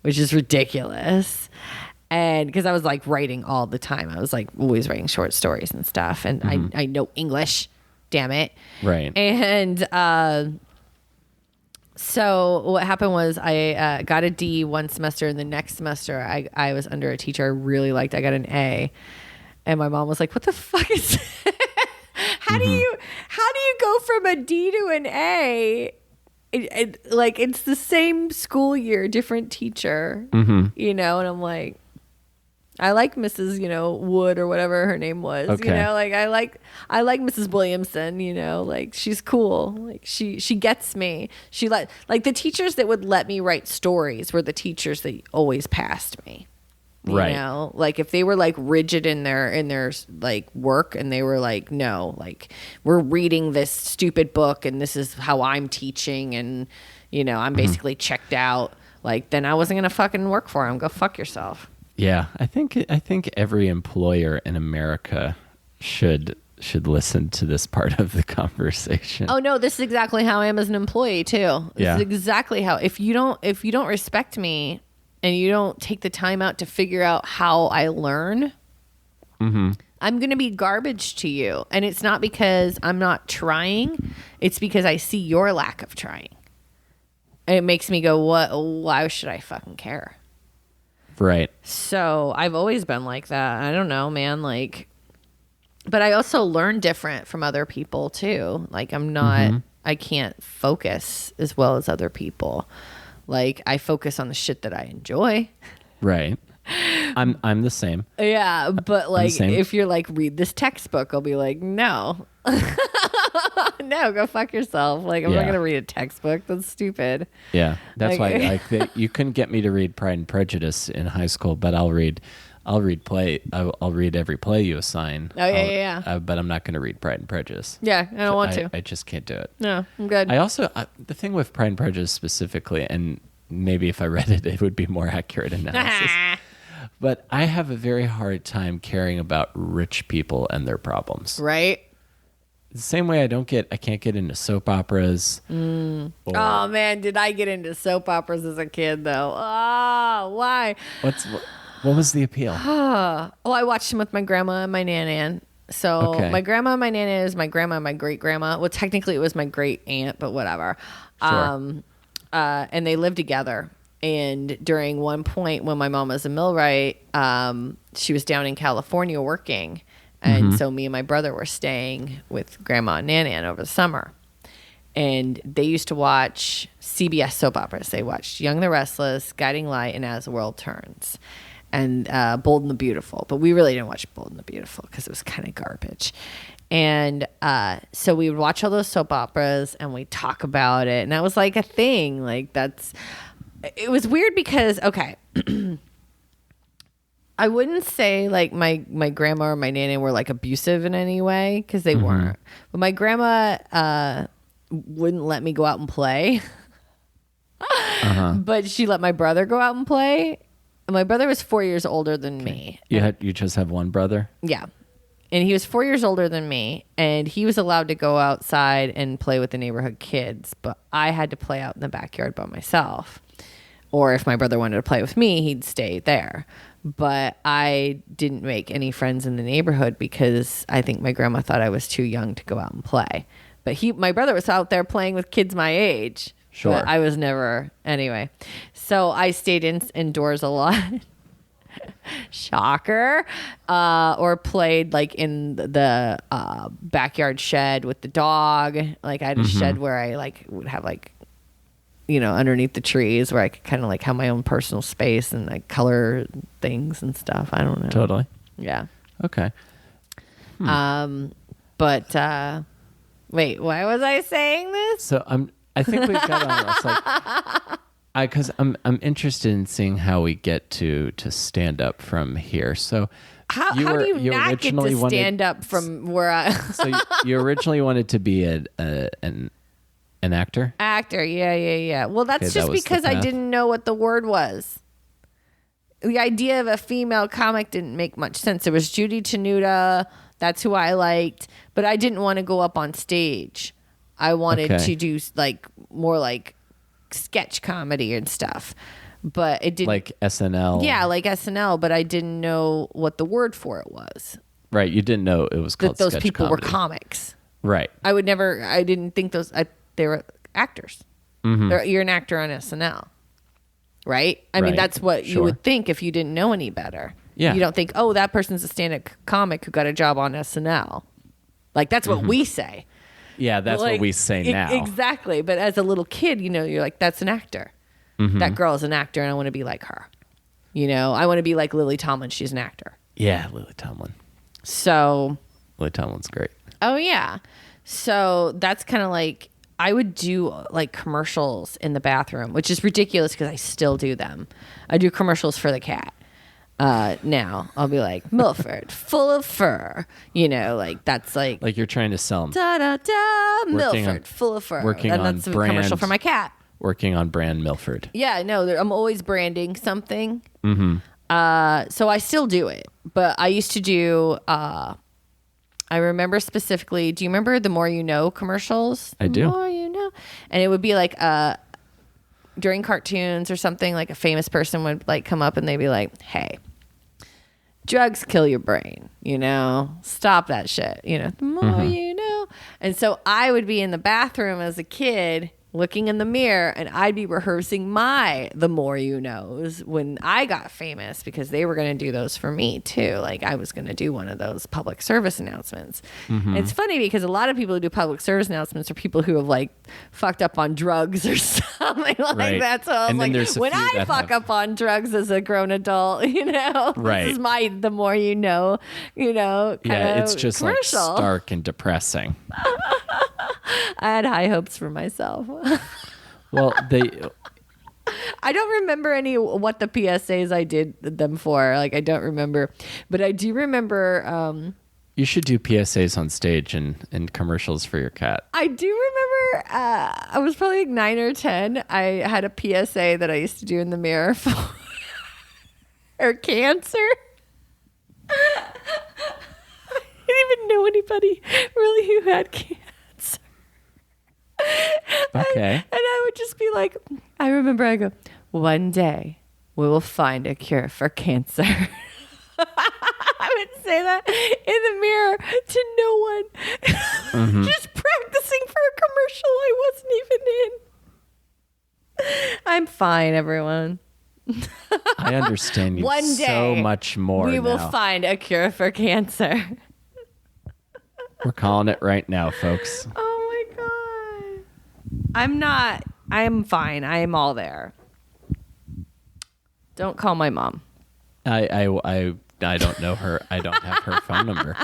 which is ridiculous. And because I was like writing all the time, I was like always writing short stories and stuff, and I know English, damn it, Right. And so what happened was I got a D one semester, and the next semester I was under a teacher I really liked. I got an A, and my mom was like, "What the fuck is that? How do you go from a D to an A?" Like it's the same school year, different teacher, you know, and I'm like, I like Mrs. Wood or whatever her name was, Okay. like I like Mrs. Williamson, like she's cool, like she gets me. She like the teachers that would let me write stories were the teachers that always passed me. Right. Like if they were like rigid in their like work, and they were like, no, like we're reading this stupid book and this is how I'm teaching, and I'm basically checked out, like then I wasn't gonna fucking work for them. Go fuck yourself. Yeah, I think every employer in America should listen to this part of the conversation. Oh no, this is exactly how I am as an employee too. This is exactly how, if you don't respect me and you don't take the time out to figure out how I learn, I'm going to be garbage to you. And it's not because I'm not trying, it's because I see your lack of trying. And it makes me go, why should I fucking care? Right. So I've always been like that. I don't know, man. Like, but I also learn different from other people too. Like I can't focus as well as other people. Like I focus on the shit that I enjoy. Right. I'm the same. Yeah, but like same. if you're like, read this textbook, I'll be like, no. No, go fuck yourself. Like I'm not Yeah. gonna read a textbook. That's stupid. Yeah, that's Like- why you couldn't get me to read Pride and Prejudice in high school, but I'll read play. I'll read every play you assign. Oh, yeah. But I'm not going to read Pride and Prejudice. Yeah, I don't want to. I just can't do it. No, I'm good. I also the thing with Pride and Prejudice specifically, and maybe if I read it, it would be more accurate analysis. But I have a very hard time caring about rich people and their problems. Right? The same way I can't get into soap operas. Or, Oh man, did I get into soap operas as a kid though? Oh, why? what was the appeal? Oh, I watched them with my grandma and my nan. So Okay. my grandma and my nan is my grandma and my great grandma. Well, technically it was my great aunt, but whatever. Sure. And they lived together. And during one point when my mom was a millwright, she was down in California working. And so me and my brother were staying with grandma and nan over the summer. And they used to watch CBS soap operas. They watched Young and the Restless, Guiding Light, and As the World Turns, and Bold and the Beautiful. But we really didn't watch Bold and the Beautiful because it was kind of garbage. And so we would watch all those soap operas and we'd talk about it. And that was like a thing. Like it was weird because, okay, I wouldn't say like my grandma or my nana were like abusive in any way, because they weren't. But my grandma wouldn't let me go out and play. But she let my brother go out and play. And my brother was 4 years older than me. You just have one brother? Yeah. And he was 4 years older than me, and he was allowed to go outside and play with the neighborhood kids, but I had to play out in the backyard by myself. Or if my brother wanted to play with me, he'd stay there. But I didn't make any friends in the neighborhood because I think my grandma thought I was too young to go out and play. But my brother was out there playing with kids my age. Sure. But I was never, anyway. So I stayed indoors a lot. Shocker. Or played like in the backyard shed with the dog. Like I had a shed where I like would have like, underneath the trees where I could kind of like have my own personal space and like color things and stuff. I don't know. Totally. Yeah. Okay. But wait, why was I saying this? So I think we've got on this like because I'm interested in seeing how we get to stand up from here. So How do you not get to stand up from where I? So you originally wanted to be an actor? Actor, yeah. Well, that's just because I didn't know what the word was. The idea of a female comic didn't make much sense. There was Judy Tenuta. That's who I liked. But I didn't want to go up on stage. I wanted to do like more like sketch comedy and stuff. But it didn't. Like SNL? Yeah, like SNL. But I didn't know what the word for it was. Right. You didn't know it was called that those sketch people comedy. were comics. Right. I didn't think they were actors. You're an actor on SNL, right? I mean, that's what you would think if you didn't know any better. Yeah. You don't think, oh, that person's a stand-up comic who got a job on SNL. Like, that's what we say. Yeah, that's what we say now. Exactly. But as a little kid, you're like, that's an actor. That girl is an actor, and I want to be like her. I want to be like Lily Tomlin. She's an actor. Yeah, Lily Tomlin. So. Lily Tomlin's great. Oh, yeah. So that's kind of like, I would do like commercials in the bathroom, which is ridiculous because I still do them. I do commercials for the cat. Now I'll be like, Milford, full of fur. Like that's like. Like you're trying to sell them. Da-da-da, Milford, full of fur. And that's a commercial for my cat. Working on brand Milford. Yeah, no, I'm always branding something. So I still do it. But I used to do... I remember specifically, do you remember the More You Know commercials? I do. The More You Know. And it would be like during cartoons or something, like a famous person would like come up and they'd be like, hey, drugs kill your brain, stop that shit, the more you know. And so I would be in the bathroom as a kid looking in the mirror and I'd be rehearsing the More You Knows when I got famous because they were going to do those for me too. Like I was going to do one of those public service announcements. It's funny because a lot of people who do public service announcements are people who have like fucked up on drugs or something like that. So I was like, when I fuck up on drugs as a grown adult, this is the More You Know, it's just commercial. Like stark and depressing. I had high hopes for myself. Well, I don't remember what the PSAs I did them for. Like, I don't remember. But I do remember... you should do PSAs on stage and commercials for your cat. I do remember I was probably like 9 or 10. I had a PSA that I used to do in the mirror for cancer. I didn't even know anybody really who had cancer. Okay. And I would just be like, I remember I go, one day we will find a cure for cancer. I would say that in the mirror to no one. Just practicing for a commercial I wasn't even in. I'm fine, everyone. I understand you one day, so much more we now. will find a cure for cancer. We're calling it right now, folks. Oh my God. I'm fine. I am all there. Don't call my mom. I don't know her. I don't have her phone number.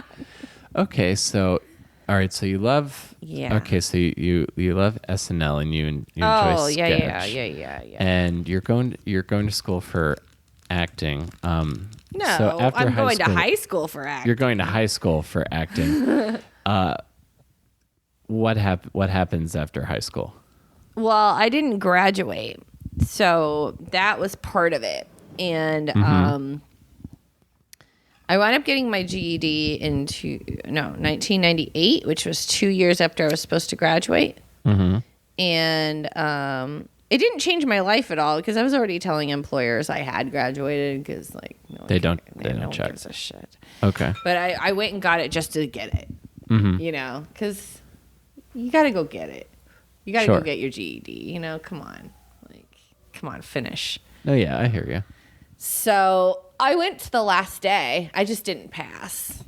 Okay, so all right, so you love Okay, so you love SNL and you enjoy sketch. Yeah. And you're going to school for acting. No, so after I'm going school, to high school for acting. You're going to high school for acting. What happens after high school? Well, I didn't graduate, so that was part of it. And I wound up getting my GED in 1998, which was 2 years after I was supposed to graduate. And it didn't change my life at all because I was already telling employers I had graduated because like they don't check. gives a shit. Okay. But I went and got it just to get it. You know, because you got to go get it. You got to go get your GED. You know, come on, finish. Oh yeah, I hear you. So I went to the last day. I just didn't pass.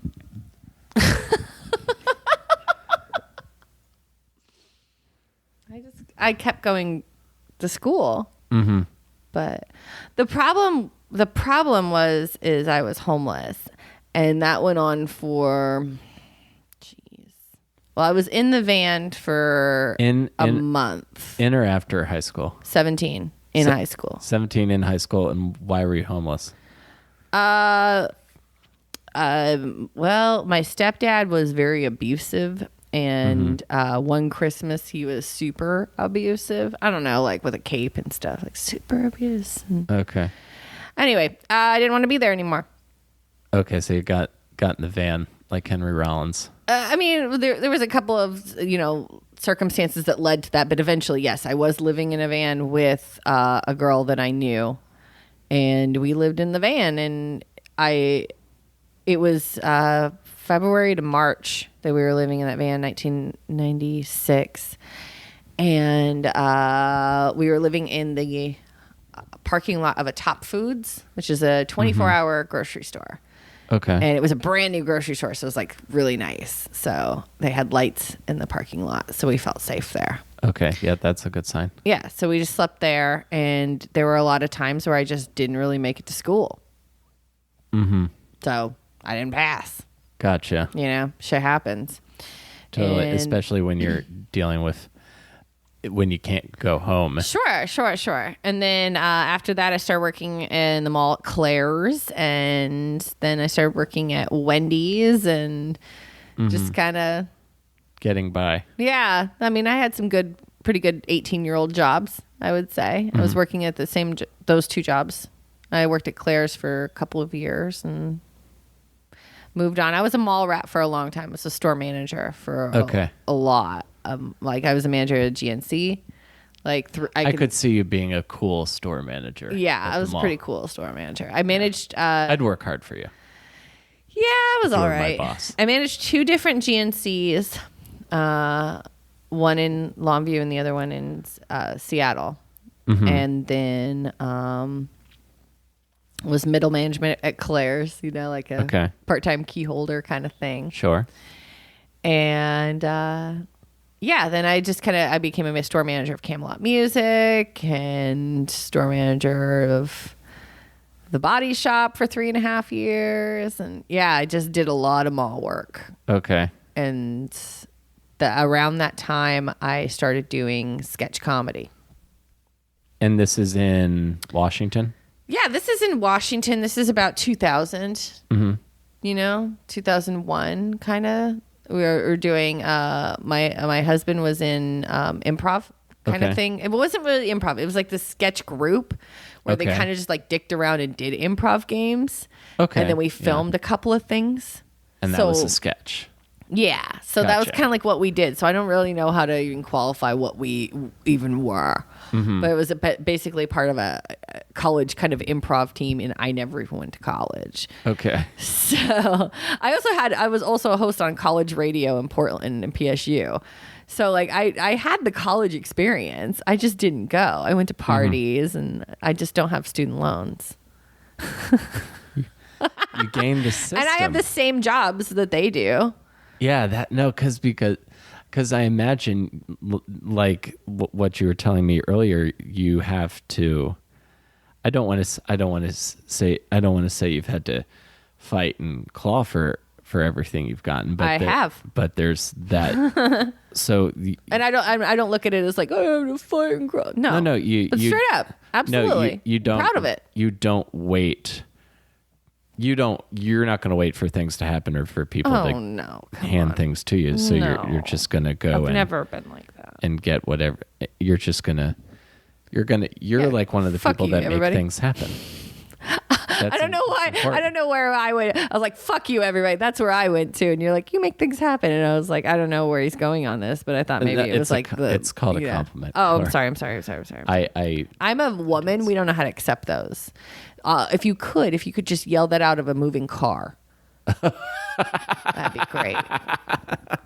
I kept going to school, but the problem is I was homeless, and that went on for, well, I was in the van for a month. In or after high school? 17 in high school. 17 in high school, and why were you homeless? Well, my stepdad was very abusive. And one Christmas, he was super abusive. I don't know, like with a cape and stuff, like super abusive. Okay. Anyway, I didn't want to be there anymore. Okay, so you got in the van like Henry Rollins. I mean, there was a couple of, circumstances that led to that. But eventually, yes, I was living in a van with a girl that I knew. And we lived in the van. And it was February to March that we were living in that van, 1996. And we were living in the parking lot of a Top Foods, which is a 24-hour grocery store. Okay. And it was a brand new grocery store, so it was like really nice. So they had lights in the parking lot, so we felt safe there. Okay. Yeah, that's a good sign. Yeah, so we just slept there, and there were a lot of times where I just didn't really make it to school. So I didn't pass. Gotcha. Shit happens. Totally, And especially when you're dealing with when you can't go home. Sure. And then after that, I started working in the mall at Claire's, and then I started working at Wendy's, and just kind of getting by. Yeah, I mean, I had some pretty good 18-year-old jobs, I would say. I was working at those two jobs. I worked at Claire's for a couple of years and moved on. I was a mall rat for a long time. I was a store manager for a lot. Like I was a manager at GNC. Like I could see you being a cool store manager. Yeah, I was a pretty cool store manager. I managed. I'd work hard for you. Yeah, I was all right. My boss. I managed 2 different GNCs. One in Longview and the other one in Seattle. And then was middle management at Claire's, like a part-time key holder kind of thing. Sure. And then I became a store manager of Camelot Music and store manager of the Body Shop for 3.5 years. And I just did a lot of mall work. Okay. And around that time, I started doing sketch comedy. And this is in Washington? Yeah, this is in Washington. This is about 2000, 2001 kind of. We were doing, my husband was in improv kind of thing. It wasn't really improv. It was like this sketch group where they kind of just like dicked around and did improv games. Okay. And then we filmed a couple of things. And that was a sketch. Yeah. So that was kind of like what we did. So I don't really know how to even qualify what we even were. But it was basically part of a college kind of improv team, and I never even went to college. Okay. So I was also a host on college radio in Portland and PSU. So like I had the college experience. I just didn't go. I went to parties and I just don't have student loans. You gained the system. And I have the same jobs that they do. Yeah, because I imagine like what you were telling me earlier, you have to. I don't want to say you've had to fight and claw for everything you've gotten, but I have. But there's that. So and I don't look at it as like, oh, I have to fight and claw. No. You straight up, absolutely. No, you don't. I'm proud of it. You don't wait. You're not going to wait for things to happen or for people to hand things to you. So you're just going to go. I've never been like that. And get whatever. You're like one of the people that make things happen. I don't know why. I don't know where I went. I was like, fuck you, everybody. That's where I went to. And you're like, you make things happen. And I was like, I don't know where he's going on this, but I thought maybe it was like it's called a compliment. Oh, I'm sorry. I'm a woman. We don't know how to accept those. If you could just yell that out of a moving car. That'd be great.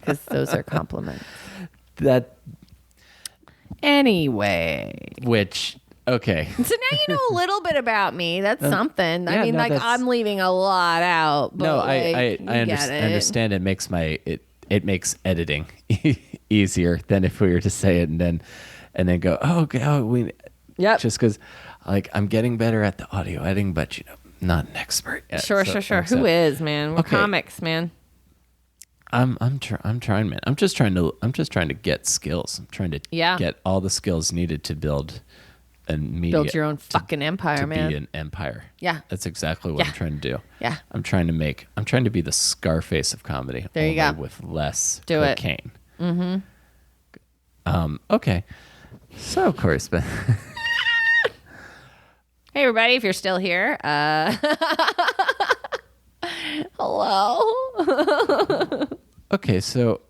Because those are compliments. Anyway. Okay. So now you know a little bit about me. That's something. I mean, I'm leaving a lot out. But no, I understand. It makes it makes editing easier than if we were to say it and then go, just because I'm getting better at the audio editing, but not an expert yet. Sure. Who is, man? We're comics, man. I'm trying, man. I'm just trying to get skills. I'm trying to get all the skills needed to build build your own fucking empire, man. Be an empire. Yeah. That's exactly what I'm trying to do. Yeah. I'm trying to be the Scarface of comedy. There you go. With less do cocaine. It. Mm-hmm. Okay. So, Coree Spencer. Hey, everybody, if you're still here, hello. Okay, so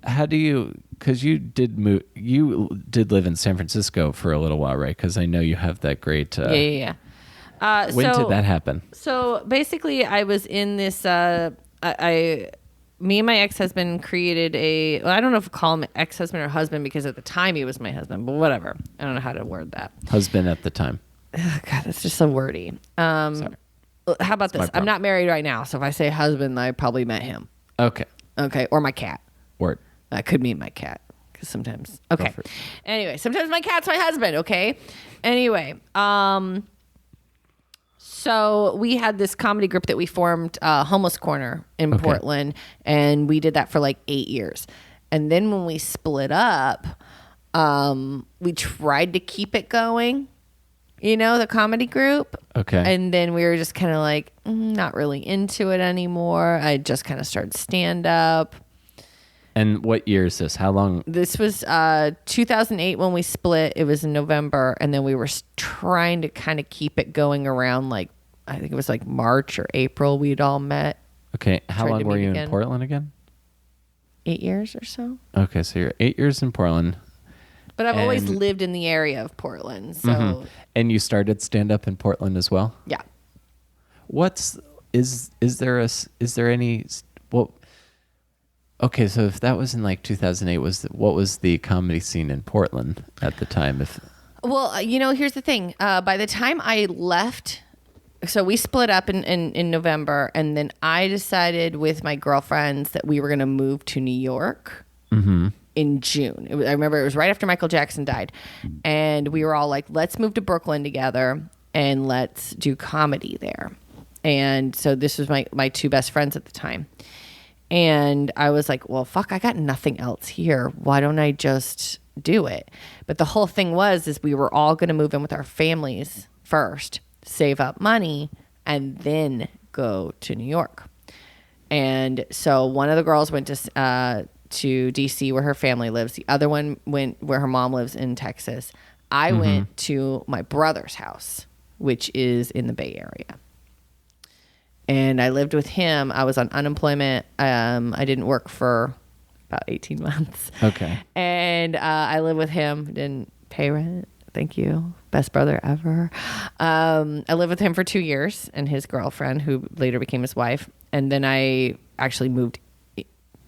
how do you, because you did live in San Francisco for a little while, right? Because I know you have that great... Yeah. When did that happen? So basically, I was in this... me and my ex-husband created I don't know if we call him ex-husband or husband, because at the time he was my husband, but whatever. I don't know how to word that. Husband at the time. Oh, God, that's just so wordy. Sorry. How about this? I'm not married right now, so if I say husband, I probably met him. Okay. Or my cat. Word. I could meet my cat, because sometimes. Okay. Anyway, sometimes my cat's my husband. Okay. Anyway, so we had this comedy group that we formed, Homeless Corner in Portland, and we did that for like 8 years. And then when we split up, we tried to keep it going. The comedy group. Okay. And then we were just kind of like, not really into it anymore. I just kind of started stand up. And what year is this? How long? This was 2008 when we split. It was in November. And then we were trying to kind of keep it going around I think it was like March or April we'd all met. Okay. How long were you in Portland again? 8 years or so. Okay. So you're 8 years in Portland. But I've always lived in the area of Portland. So. Mm-hmm. And you started stand up in Portland as well? Yeah. Is there any, okay, so if that was in 2008, what was the comedy scene in Portland at the time? Well, here's the thing. By the time I left, so we split up in November, and then I decided with my girlfriends that we were going to move to New York. Mm-hmm. In June. I remember it was right after Michael Jackson died. And we were all like, let's move to Brooklyn together and let's do comedy there. And so this was my two best friends at the time. And I was like, well, fuck, I got nothing else here. Why don't I just do it? But the whole thing is we were all going to move in with our families first, save up money, and then go to New York. And so one of the girls went to DC where her family lives. The other one went where her mom lives in Texas. I went to my brother's house, which is in the Bay Area. And I lived with him. I was on unemployment. I didn't work for about 18 months. Okay. And I lived with him. Didn't pay rent. Thank you. Best brother ever. I lived with him for 2 years and his girlfriend, who later became his wife. And then I actually moved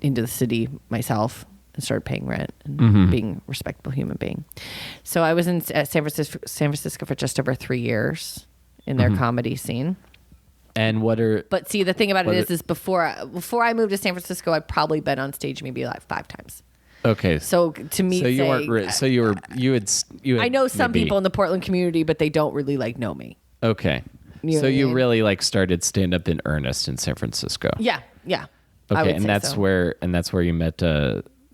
into the city myself and started paying rent and being a respectable human being. So I was in San Francisco for just over 3 years in their comedy scene. And but see, the thing about it is before I moved to San Francisco, I'd probably been on stage maybe like 5 times. Okay. So to me, so you weren't. So you had. I know some people in the Portland community, but they don't really know me. Okay. So you really started stand up in earnest in San Francisco. Yeah. Okay, and that's where you met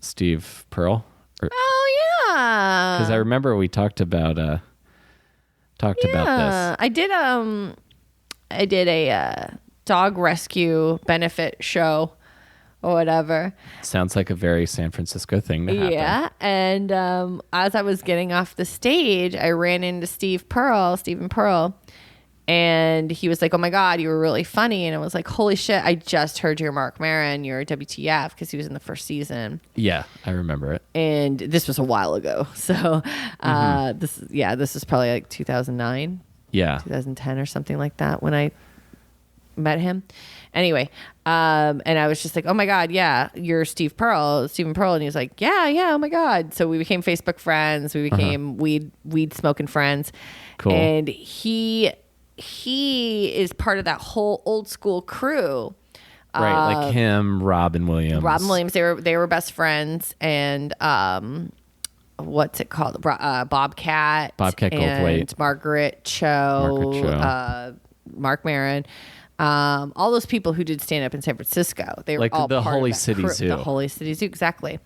Steve Pearl. Oh yeah. Because I remember we talked about this. I did a dog rescue benefit show or whatever. Sounds like a very San Francisco thing to happen. Yeah, and as I was getting off the stage, I ran into Stephen Pearl, And he was like, oh my God, you were really funny. And I was like, holy shit, I just heard you're Mark Maron. You're WTF, because he was in the first season. Yeah, I remember it. And this was a while ago. So this is probably like 2009. Yeah. 2010 or something like that when I met him. Anyway, and I was just like, oh my God, yeah, you're Stephen Pearl. And he was like, yeah, oh my God. So we became Facebook friends. We became weed smoking friends. Cool. And he is part of that whole old school crew. Right, like him, Robin Williams. They were best friends. And what's it called? Bobcat Goldthwait. And Margaret Cho. Mark Maron. All those people who did stand up in San Francisco, they were like all the part Holy of that City crew. Zoo. The Holy City Zoo, exactly.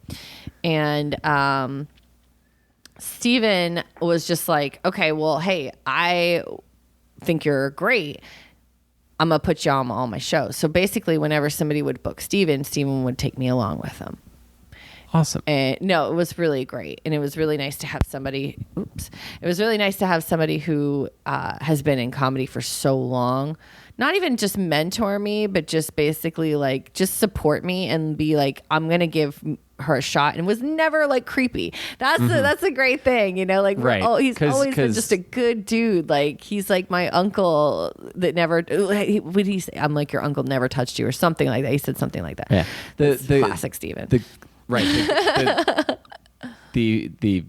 And Steven was just like, okay, well, hey, I think you're great. I'm gonna put you on all my shows. So basically, whenever somebody would book Steven would take me along with them. Awesome. And no, it was really great. And it was really nice to have somebody, it was really nice to have somebody who has been in comedy for so long, not even just mentor me, but just basically like, just support me and be like, I'm going to give her a shot, and was never like creepy. That's a great thing, you know, like, right. He's always been just a good dude. Like, he's like my uncle that never, what did he say? I'm like, your uncle never touched you or something like that. He said something like that. Yeah. The classic Steven. Right. The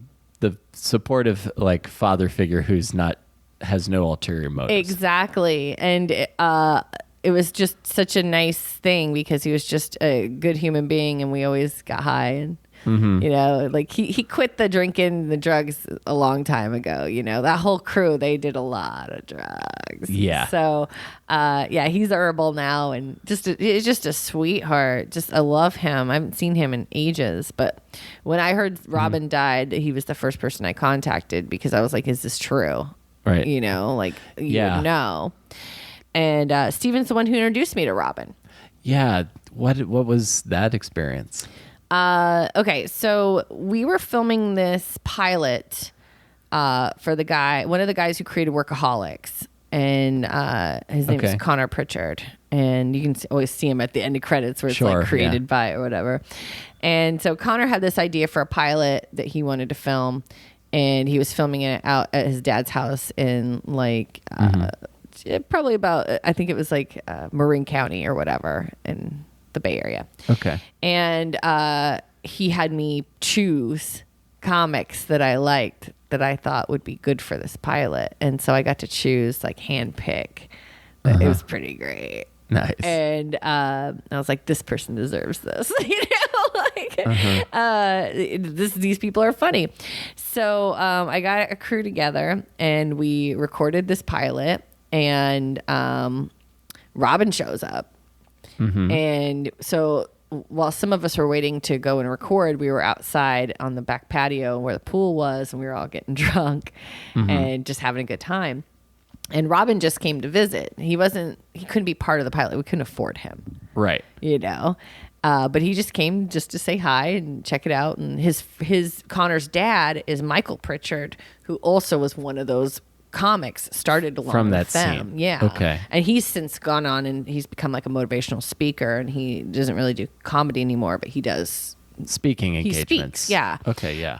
supportive like father figure who's has no ulterior motives. Exactly. And it was just such a nice thing because he was just a good human being, and we always got high, and you know, like he quit the drinking, the drugs a long time ago. You know, that whole crew, they did a lot of drugs. Yeah. So, he's herbal now, and it's just a sweetheart. Just I love him. I haven't seen him in ages, but when I heard Robin died, he was the first person I contacted because I was like, "Is this true?" Right. You know, like you would know. And Steven's the one who introduced me to Robin. Yeah. What was that experience? Okay, so we were filming this pilot for one of the guys who created Workaholics, and his name is Connor Pritchard, and you can always see him at the end of credits where it's like created by or whatever. And so Connor had this idea for a pilot that he wanted to film, and he was filming it out at his dad's house in like probably about, I think it was like Marin County or whatever in the Bay Area. Okay. And he had me choose comics that I liked that I thought would be good for this pilot. And so I got to choose, like, hand pick. It was pretty great. Nice. And I was like, this person deserves this. You know, like these people are funny. So I got a crew together and we recorded this pilot, and Robin shows up. And so while some of us were waiting to go and record, we were outside on the back patio where the pool was, and we were all getting drunk and just having a good time. And Robin just came to visit. He couldn't be part of the pilot. We couldn't afford him. Right. You know, but he just came just to say hi and check it out. And his Connor's dad is Michael Pritchard, who also was one of those comics started along from with that them. scene. Yeah. Okay. And he's since gone on and he's become like a motivational speaker, and he doesn't really do comedy anymore, but he does speaking engagements. He speaks, yeah. Okay, yeah.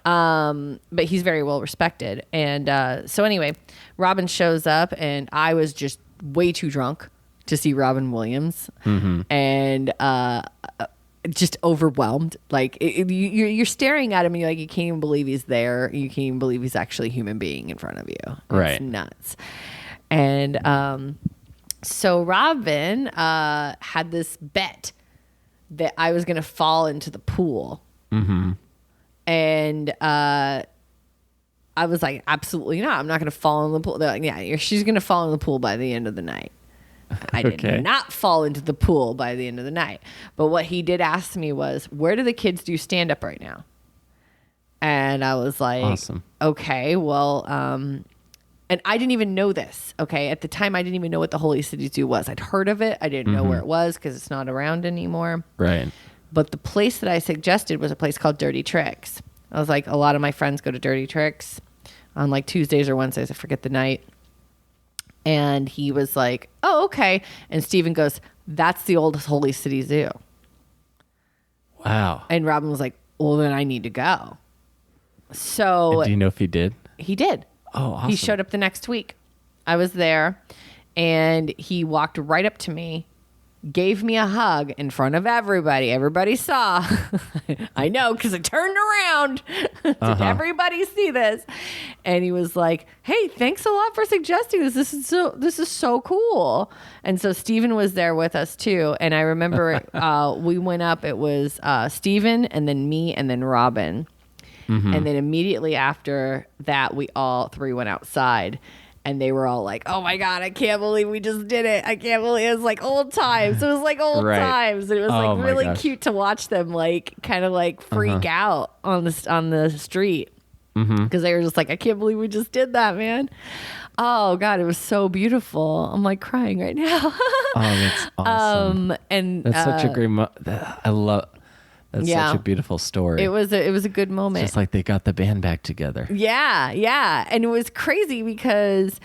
But he's very well respected. And so anyway, Robin shows up, and I was just way too drunk to see Robin Williams, and just overwhelmed. Like you're staring at him, and you're like, you can't even believe he's there. You can't even believe he's actually a human being in front of you. Right. It's nuts. And so Robin had this bet that I was going to fall into the pool. And I was like, absolutely not. I'm not going to fall in the pool. They're like, yeah, she's going to fall in the pool by the end of the night. I did not fall into the pool by the end of the night. But what he did ask me was, where do the kids do stand up right now? And I was like, awesome. Okay, well, and I didn't even know this. Okay. At the time, I didn't even know what the Holy City Zoo was. I'd heard of it. I didn't know where it was because it's not around anymore. Right. But the place that I suggested was a place called Dirty Tricks. I was like, a lot of my friends go to Dirty Tricks on like Tuesdays or Wednesdays. I forget the night. And he was like, oh, okay. And Steven goes, that's the old Holy City Zoo. Wow. And Robin was like, well, then I need to go. So And do you know if he did? he did. Oh, awesome. He showed up the next week. I was there, and he walked right up to me, gave me a hug in front of everybody. Everybody saw. I know, because I turned around. Did everybody see this? And he was like, hey, thanks a lot for suggesting this. This is so cool. And so Steven was there with us too. And I remember we went up. It was Steven, and then me, and then Robin. And then immediately after that, we all three went outside. And they were all like, oh, my God, I can't believe we just did it. I can't believe it was like old times. It was like old times. And it was like really cute to watch them like kind of like freak out on the street. Because they were just like, I can't believe we just did that, man. Oh, God, it was so beautiful. I'm like crying right now. Oh, that's awesome. And that's such a great I love That's such a beautiful story. It was a good moment. It's just like they got the band back together. Yeah. And it was crazy because,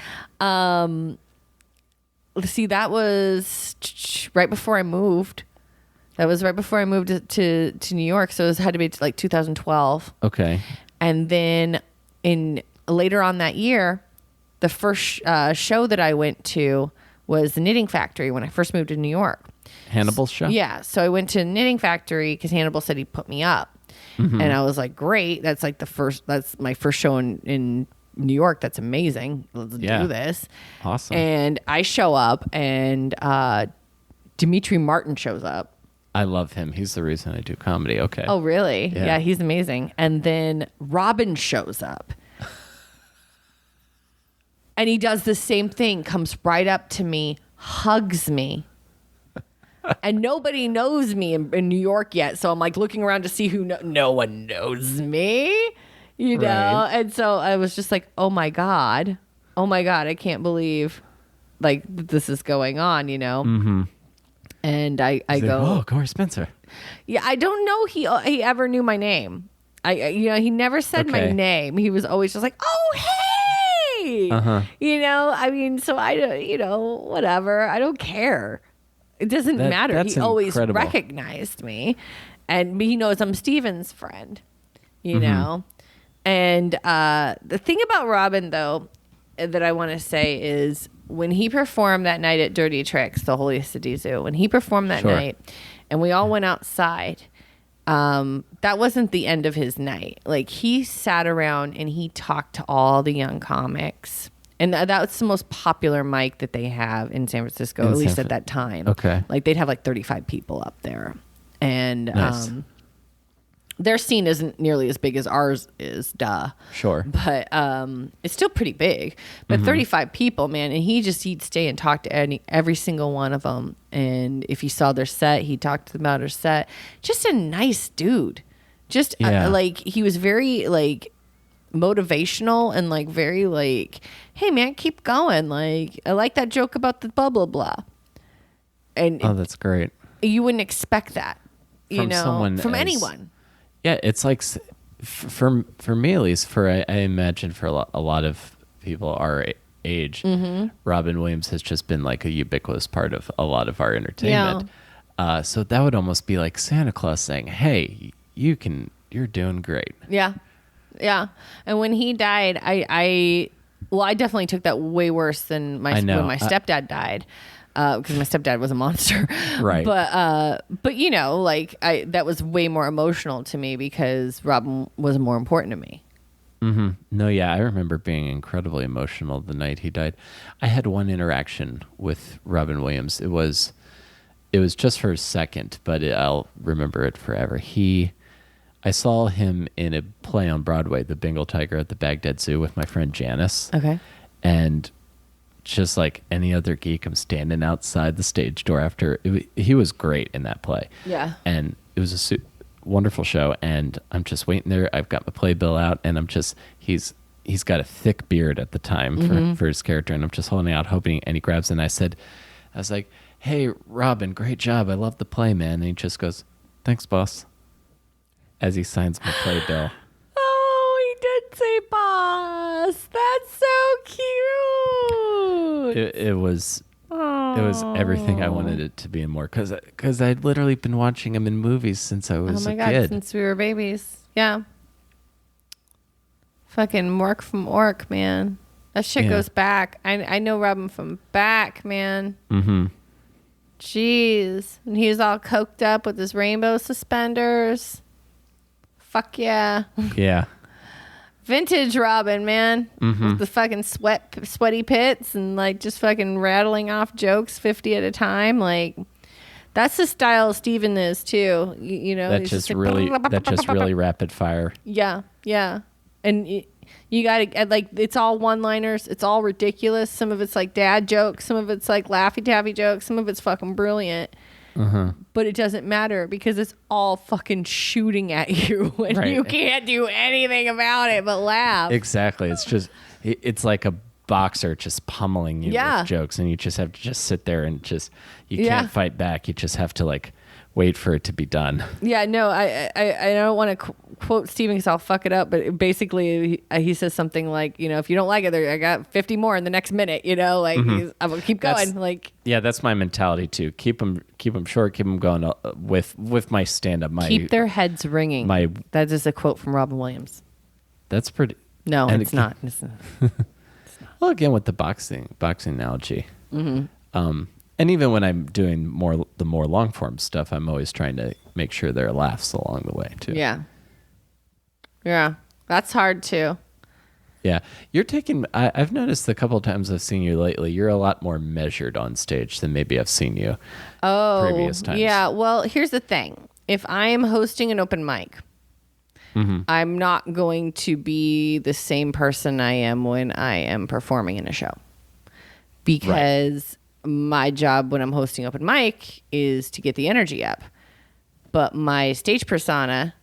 see, that was right before I moved. That was right before I moved to New York. So it had to be like 2012. Okay. And then later on that year, the first show that I went to was the Knitting Factory when I first moved to New York. Hannibal's show? Yeah. So I went to Knitting Factory because Hannibal said he'd put me up. And I was like, great. That's my first show in New York. That's amazing. Let's do this. Awesome. And I show up, and Dimitri Martin shows up. I love him. He's the reason I do comedy. Okay. Oh, really? Yeah. Yeah, he's amazing. And then Robin shows up. And he does the same thing, comes right up to me, hugs me. And nobody knows me in New York yet. So I'm like looking around to see who no one knows me, you know? Right. And so I was just like, oh my God, I can't believe like this is going on, you know? Mm-hmm. And I go, oh, Coree Spencer. Yeah, I don't know he ever knew my name. He never said my name. He was always just like, oh, hey, you know, I mean, so whatever. I don't care. It doesn't matter. He always recognized me, and he knows I'm Steven's friend, you know? And the thing about Robin, though, that I want to say is when he performed that night at Dirty Tricks, the Holy City Zoo, when he performed that night and we all went outside, that wasn't the end of his night. Like, he sat around and he talked to all the young comics. And that's the most popular mic that they have in San Francisco, at least at that time. Okay. Like, they'd have like 35 people up there. And their scene isn't nearly as big as ours is, duh. Sure. But it's still pretty big. But 35 people, man. And he'd stay and talk to every single one of them. And if he saw their set, he'd talk to them about their set. Just a nice dude. Just like, he was very like motivational and like very like, hey man, keep going. Like, I like that joke about the blah, blah, blah. And that's great. You wouldn't expect that, from anyone. Yeah, it's like for me at least. I imagine for a lot of people our age, Robin Williams has just been like a ubiquitous part of a lot of our entertainment. Yeah. So that would almost be like Santa Claus saying, "Hey, you're doing great." Yeah, yeah. And when he died, I definitely took that way worse than when my stepdad died. Because my stepdad was a monster, right? But you know, like that was way more emotional to me because Robin was more important to me. Mm-hmm. No, yeah, I remember being incredibly emotional the night he died. I had one interaction with Robin Williams. It was just for a second, but I'll remember it forever. I saw him in a play on Broadway, The Bengal Tiger at the Baghdad Zoo, with my friend Janice. Okay, and just like any other geek, I'm standing outside the stage door after. He was great in that play. Yeah. And it was a wonderful show. And I'm just waiting there. I've got my playbill out, and he's got a thick beard at the time for his character. And I'm just holding out, hoping, and he grabs it. And I was like, hey, Robin, great job. I love the play, man. And he just goes, thanks, boss, as he signs my playbill. Say boss. That's so cute. jokes. It was everything I wanted it to be and more because I'd literally been watching him in movies since I was a kid. Since we were babies. Yeah. Fucking Mork from Ork, man. That shit goes back. I know Robin from back, man. Mm-hmm. Jeez. And he was all coked up with his rainbow suspenders. Fuck yeah. Yeah. Vintage Robin, man. With the fucking sweaty pits and like just fucking rattling off jokes 50 at a time. Like, that's the style Steven is too. You know, That's just really rapid fire. Yeah, yeah. And you gotta, like, it's all one-liners. It's all ridiculous. Some of it's like dad jokes. Some of it's like Laffy Taffy jokes. Some of it's fucking brilliant. But it doesn't matter because it's all fucking shooting at you and you can't do anything about it but laugh. Exactly. It's like a boxer just pummeling you with jokes, and you just have to just sit there and you can't fight back. You just have to like wait for it to be done. Yeah, no, I don't want to quote Steven because I'll fuck it up, but basically he says something like, you know, if you don't like it, I got 50 more in the next minute, you know, like I'm gonna keep going. That's my mentality too. Keep them short, keep them going with my stand up. Keep their heads ringing. That is a quote from Robin Williams. That's pretty. No, it's not. It's not. Well, again, with the boxing analogy. And even when I'm doing the more long form stuff, I'm always trying to make sure there are laughs along the way too. Yeah, that's hard too. Yeah, you're taking. I've noticed a couple of times I've seen you lately. You're a lot more measured on stage than maybe I've seen you previous times. Yeah. Well, here's the thing: if I am hosting an open mic, I'm not going to be the same person I am when I am performing in a show, because my job when I'm hosting open mic is to get the energy up. But my stage persona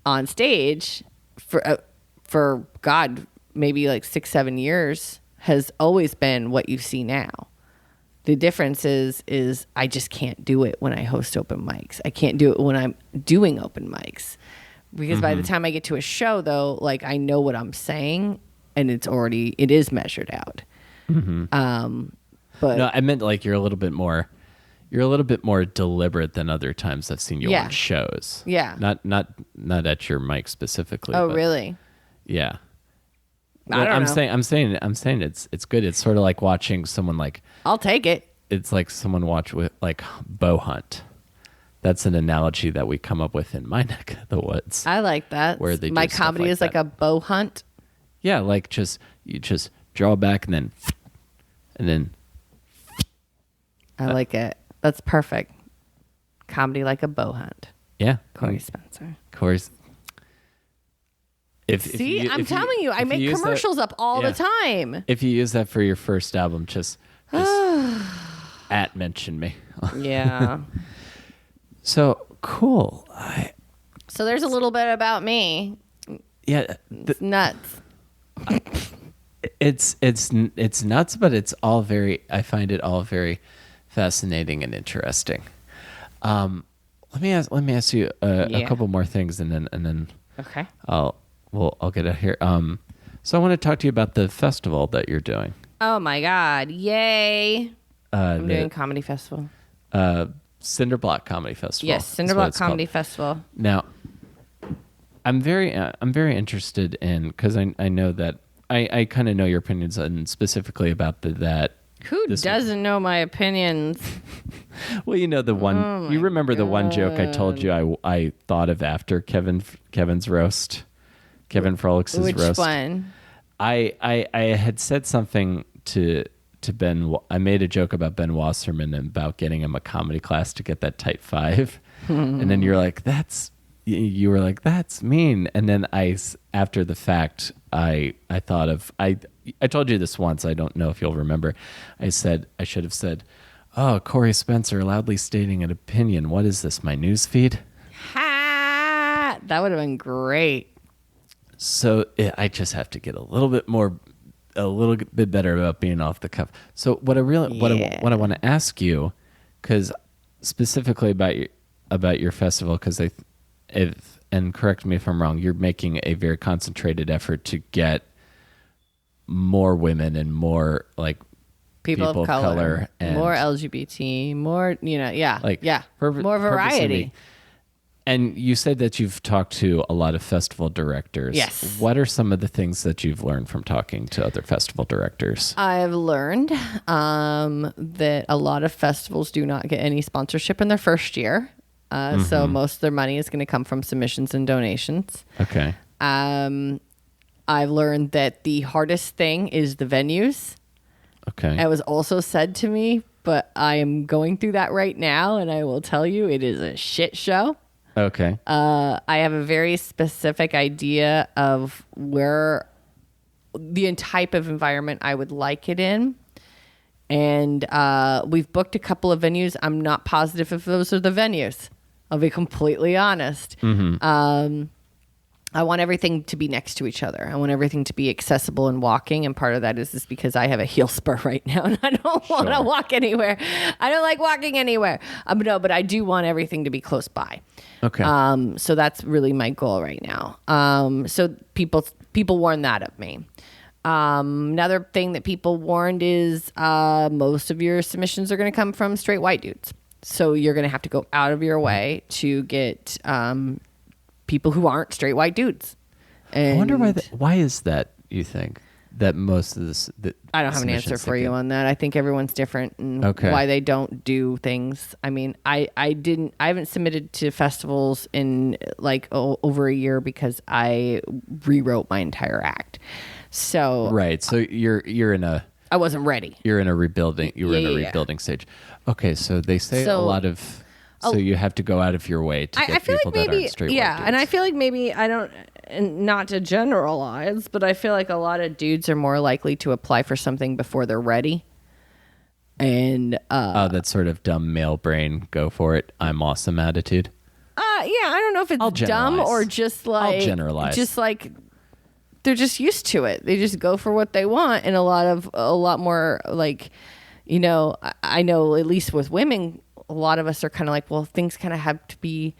on stage for God, maybe like 6-7 years has always been what you see now. The difference is I just can't do it when I host open mics. I can't do it when I'm doing open mics, because by the time I get to a show though, like I know what I'm saying and it is measured out. But no, I meant like you're a little bit more deliberate than other times I've seen you on shows. Yeah. Not at your mic specifically. Oh, really? Yeah. Well, I don't know. I'm saying it's good. It's sort of like watching someone like. I'll take it. It's like someone watch with like bow hunt. That's an analogy that we come up with in my neck of the woods. I like that. Where they my comedy is like a bow hunt. Yeah, like you just draw back and then. I like it. That's perfect. Comedy like a bow hunt. Yeah. Coree Spencer. Coree's. I'm telling you, I make commercials up all the time. If you use that for your first album, just mention me. Yeah. So cool. So there's a little bit about me. Yeah. It's nuts. It's nuts, but it's all I find it all very fascinating and interesting. Let me ask you a couple more things, and then okay. I'll get out here. So I want to talk to you about the festival that you're doing. Oh my God! Yay! I'm doing comedy festival. Cinder Block Comedy Festival. Yes, Cinder Block Comedy Festival. Now, I'm very interested in, because I know that I kind of know your opinions, and specifically about that. Who doesn't know my opinions? Well, you know the one. You remember the one joke I told you I thought of after Kevin's roast, Kevin Frolics's roast. Which one? I had said something to Ben. I made a joke about Ben Wasserman and about getting him a comedy class to get that type 5, and then you're like, you were like, that's mean. And then after the fact, I thought of I told you this once. I don't know if you'll remember. I should have said, "Oh, Coree Spencer loudly stating an opinion. What is this? My news feed?" Ha! That would have been great. So I just have to get a little bit better about being off the cuff. So what I want to ask you, because specifically about your festival, because and correct me if I'm wrong, you're making a very concentrated effort to get more women and more like people of color, and more LGBT, more, more variety. And you said that you've talked to a lot of festival directors. Yes. What are some of the things that you've learned from talking to other festival directors? I've learned that a lot of festivals do not get any sponsorship in their first year. So most of their money is going to come from submissions and donations. Okay. I've learned that the hardest thing is the venues. Okay. It was also said to me, but I am going through that right now, and I will tell you it is a shit show. Okay. I have a very specific idea of where the type of environment I would like it in. And we've booked a couple of venues. I'm not positive if those are the venues. I'll be completely honest. I want everything to be next to each other. I want everything to be accessible and walking. And part of that is because I have a heel spur right now and I don't want to walk anywhere. I don't like walking anywhere. No, but I do want everything to be close by. Okay. So that's really my goal right now. So people warned that of me. Another thing that people warned is most of your submissions are going to come from straight white dudes. So you're going to have to go out of your way to get people who aren't straight white dudes. And I wonder why is that, you think, that most of this... I don't have an answer for you on that. I think everyone's different and why they don't do things. I mean, I haven't submitted to festivals in over a year because I rewrote my entire act. So right. So you're in a... I wasn't ready. You're in a rebuilding. You were in a rebuilding stage. Okay. So they say a lot of... So you have to go out of your way to get people that aren't straight white dudes. And I feel like maybe I don't, and not to generalize, but I feel like a lot of dudes are more likely to apply for something before they're ready. And that sort of dumb male brain, go for it, I'm awesome attitude. I don't know if it's dumb or just like... I'll generalize. Just like they're just used to it. They just go for what they want, and a lot more like, I know at least with women, a lot of us are kind of like, well, things kind of have to be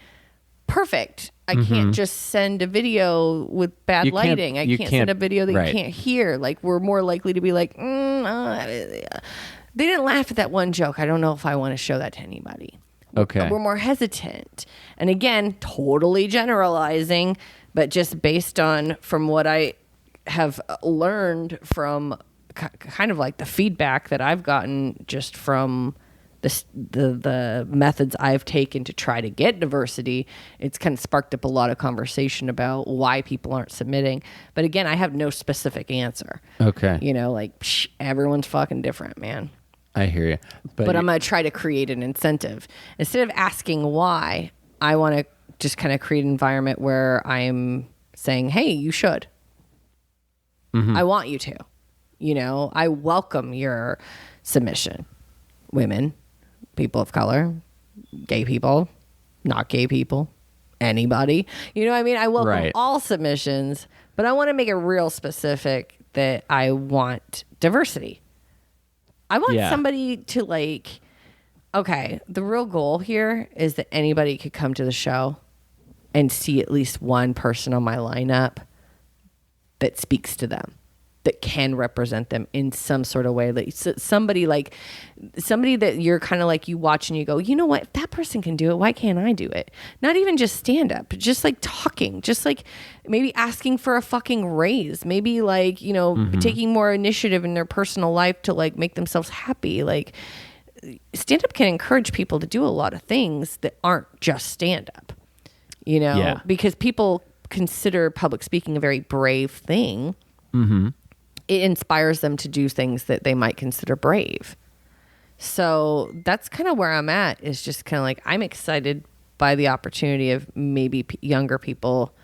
perfect. I can't just send a video with bad lighting. I can't send a video that you can't hear. Like, we're more likely to be like, they didn't laugh at that one joke. I don't know if I want to show that to anybody. Okay. We're more hesitant. And again, totally generalizing, but just based on from what I have learned from kind of like the feedback that I've gotten just from the methods I've taken to try to get diversity, it's kind of sparked up a lot of conversation about why people aren't submitting. But again, I have no specific answer. Okay. Everyone's fucking different, man. I hear you. But I'm going to try to create an incentive. Instead of asking why, I want to just kind of create an environment where I'm saying, hey, you should. I want you to. I welcome your submission. Women, people of color, gay people, not gay people, anybody. You know what I mean? I welcome all submissions, but I want to make it real specific that I want diversity. I want somebody to the real goal here is that anybody could come to the show and see at least one person on my lineup that speaks to them, that can represent them in some sort of way. Like somebody that you're kind of like, you watch and you go, you know what, if that person can do it, why can't I do it? Not even just stand up, but just like talking, just like maybe asking for a fucking raise, maybe taking more initiative in their personal life to like make themselves happy. Like stand up can encourage people to do a lot of things that aren't just stand up, because people consider public speaking a very brave thing. It inspires them to do things that they might consider brave. So that's kind of where I'm at, is just kind of like, I'm excited by the opportunity of maybe younger people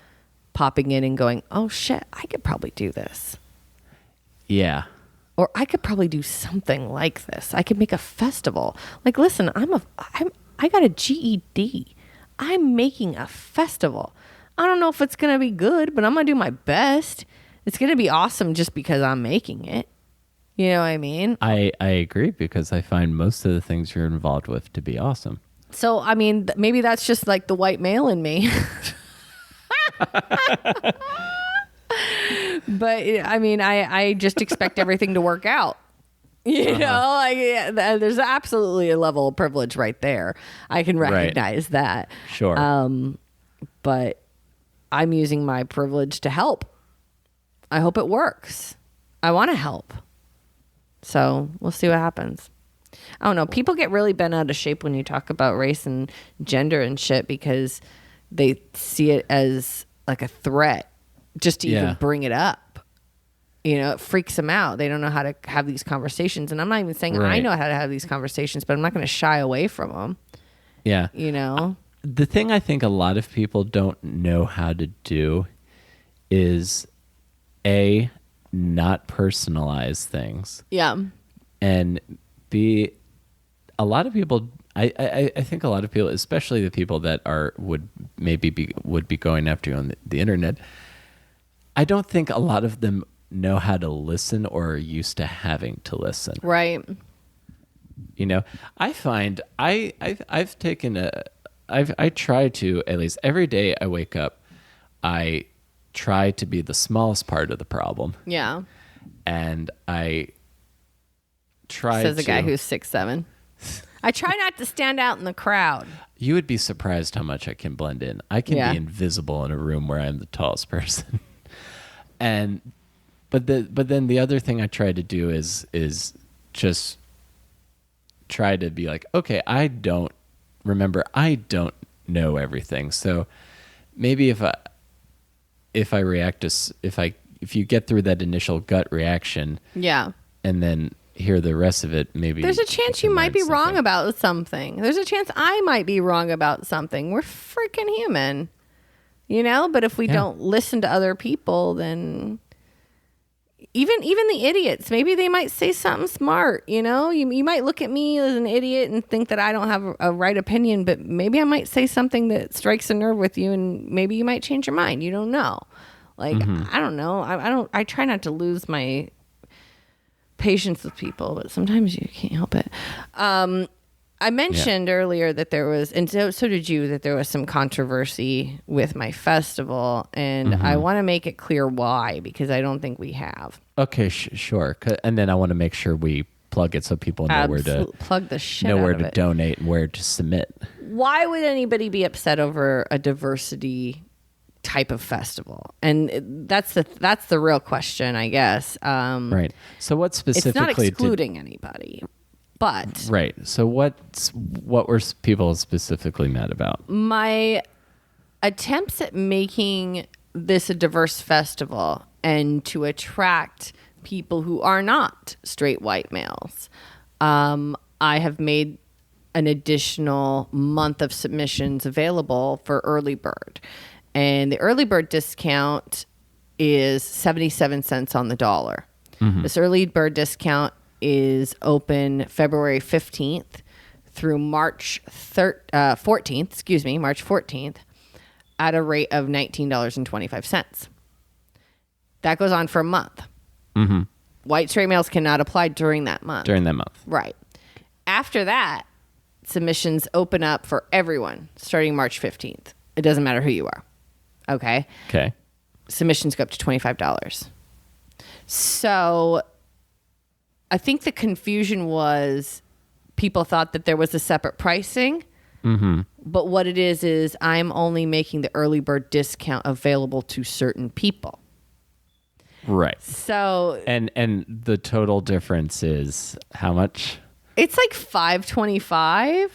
popping in and going, oh shit, I could probably do this. Yeah. Or I could probably do something like this. I could make a festival. Like, listen, I got a GED. I'm making a festival. I don't know if it's going to be good, but I'm going to do my best. It's going to be awesome just because I'm making it. You know what I mean? I agree, because I find most of the things you're involved with to be awesome. So, I mean, maybe that's just like the white male in me. But, I mean, I just expect everything to work out. You know, like there's absolutely a level of privilege right there. I can recognize that. Sure. But I'm using my privilege to help. I hope it works. I want to help. So we'll see what happens. I don't know. People get really bent out of shape when you talk about race and gender and shit because they see it as like a threat just to even bring it up. You know, it freaks them out. They don't know how to have these conversations. And I'm not even saying I know how to have these conversations, but I'm not going to shy away from them. Yeah. You know? The thing I think a lot of people don't know how to do is A, not personalize things. Yeah. And B, a lot of people, I think a lot of people, especially the people that would be going after you on the internet, I don't think a lot of them know how to listen or are used to having to listen. Right. You know, I find I've taken I try to, at least every day I wake up, I try to be the smallest part of the problem. Yeah. And I try Says a guy who's 6'7". I try not to stand out in the crowd. You would be surprised how much I can blend in. I can be invisible in a room where I'm the tallest person. But then the other thing I try to do is just try to be like, okay, I don't know everything. So maybe if you get through that initial gut reaction, and then hear the rest of it, maybe there's a chance you might be wrong about something. There's a chance I might be wrong about something. We're freaking human, you know. But if we don't listen to other people, then even the idiots, maybe they might say something smart, you know? You might look at me as an idiot and think that I don't have a right opinion, but maybe I might say something that strikes a nerve with you and maybe you might change your mind. You don't know. Like, I don't know. I try not to lose my patience with people, but sometimes you can't help it. I mentioned earlier that there was, and so did you, that there was some controversy with my festival, and I want to make it clear why, because I don't think we have. Okay, sure. And then I want to make sure we plug it so people know where to plug the shit know where out of to it. donate and where to submit. Why would anybody be upset over a diversity type of festival? And that's the real question, I guess. Right. So what specifically? It's not excluding anybody. But right. So what were people specifically mad about? My attempts at making this a diverse festival and to attract people who are not straight white males. I have made an additional month of submissions available for early bird. And the early bird discount is 77 cents on the dollar. This early bird discount is open February 15th through March 14th, at a rate of $19.25. That goes on for a month. White straight males cannot apply during that month. Right. After that, submissions open up for everyone starting March 15th. It doesn't matter who you are. Okay? Okay. Submissions go up to $25. So I think the confusion was people thought that there was a separate pricing. But what it is I'm only making the early bird discount available to certain people. Right. So and the total difference is how much? It's like $5.25,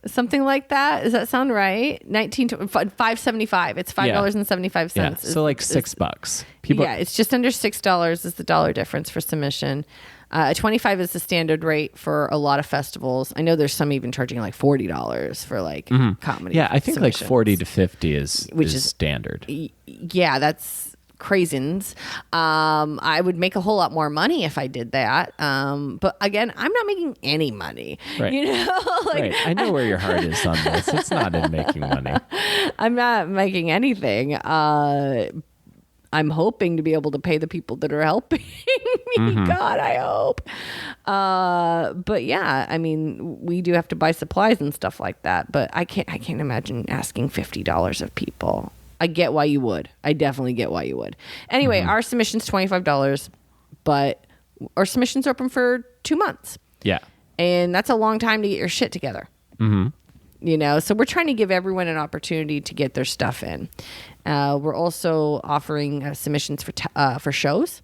something like that. Does that sound right? $5.75. It's $5.75. Yeah. So like $6. People. Yeah, it's just under $6 is the dollar difference for submission. $25 is the standard rate for a lot of festivals. I know there's some even charging like $40 for like comedy. Yeah, I think submissions. like 40 to 50 is standard. Yeah, that's craisins. I would make a whole lot more money if I did that. But again, I'm not making any money. Right. You know, Right. I know where your heart is on this. It's not in making money. I'm not making anything. I'm hoping to be able to pay the people that are helping me. God, I hope. But yeah, I mean, we do have to buy supplies and stuff like that. But I can't imagine asking $50 of people. I get why you would. I definitely get why you would. Anyway, our submission's $25, but Our submissions are open for 2 months. Yeah. And that's a long time to get your shit together. So we're trying to give everyone an opportunity to get their stuff in. We're also offering submissions for shows.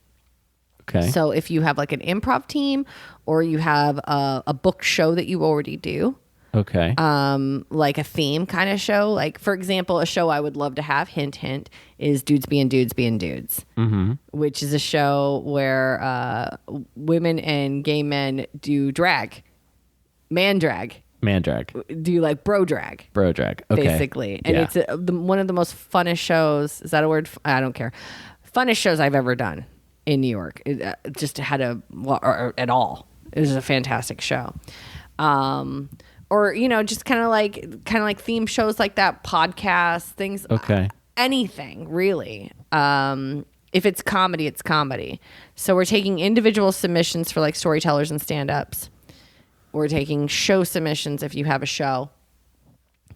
Okay. So if you have like an improv team or you have a book show that you already do, okay, like a theme kind of show, like for example, a show I would love to have, hint, hint, is Dudes Being Dudes Being Dudes, which is a show where women and gay men do drag, man drag, do like bro drag, okay, basically, and it's one of the most funnest shows. Is that a word? I don't care. Funnest shows I've ever done in New York. It just had or at all. It was a fantastic show. Or just kind of like theme shows like that, podcasts, things. Okay. Anything really. If it's comedy, it's comedy. So we're taking individual submissions for like storytellers and stand-ups. We're taking show submissions if you have a show.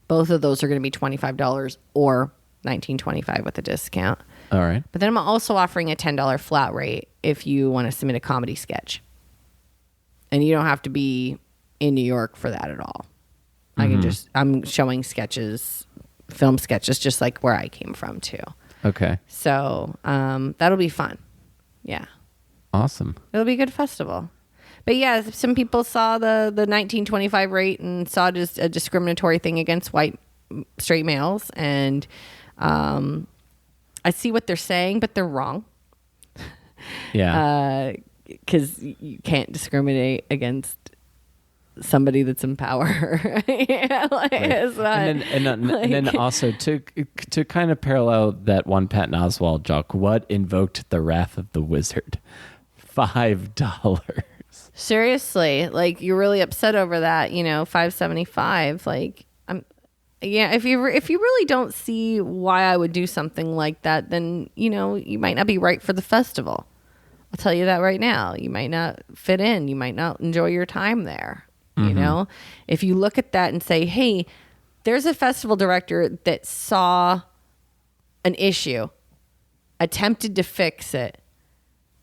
Both of those are going to be $25 or $19.25 with a discount. All right. But then I'm also offering a $10 flat rate if you want to submit a comedy sketch. And you don't have to be in New York for that at all. I'm showing sketches, film sketches, just like where I came from too. Okay. So that'll be fun. Yeah. Awesome. It'll be a good festival. But yeah, some people saw the $19.25 rate and saw just a discriminatory thing against white straight males. And I see what they're saying, but they're wrong. Yeah. Because you can't discriminate against somebody that's in power. And then also to kind of parallel that one Patton Oswalt joke, what invoked the wrath of the wizard? $5. Seriously, like you're really upset over that, $5.75. Like if you really don't see why I would do something like that, then you might not be right for the festival. I'll tell you that right now. You might not fit in. You might not enjoy your time there. If you look at that and say, hey, there's a festival director that saw an issue, attempted to fix it,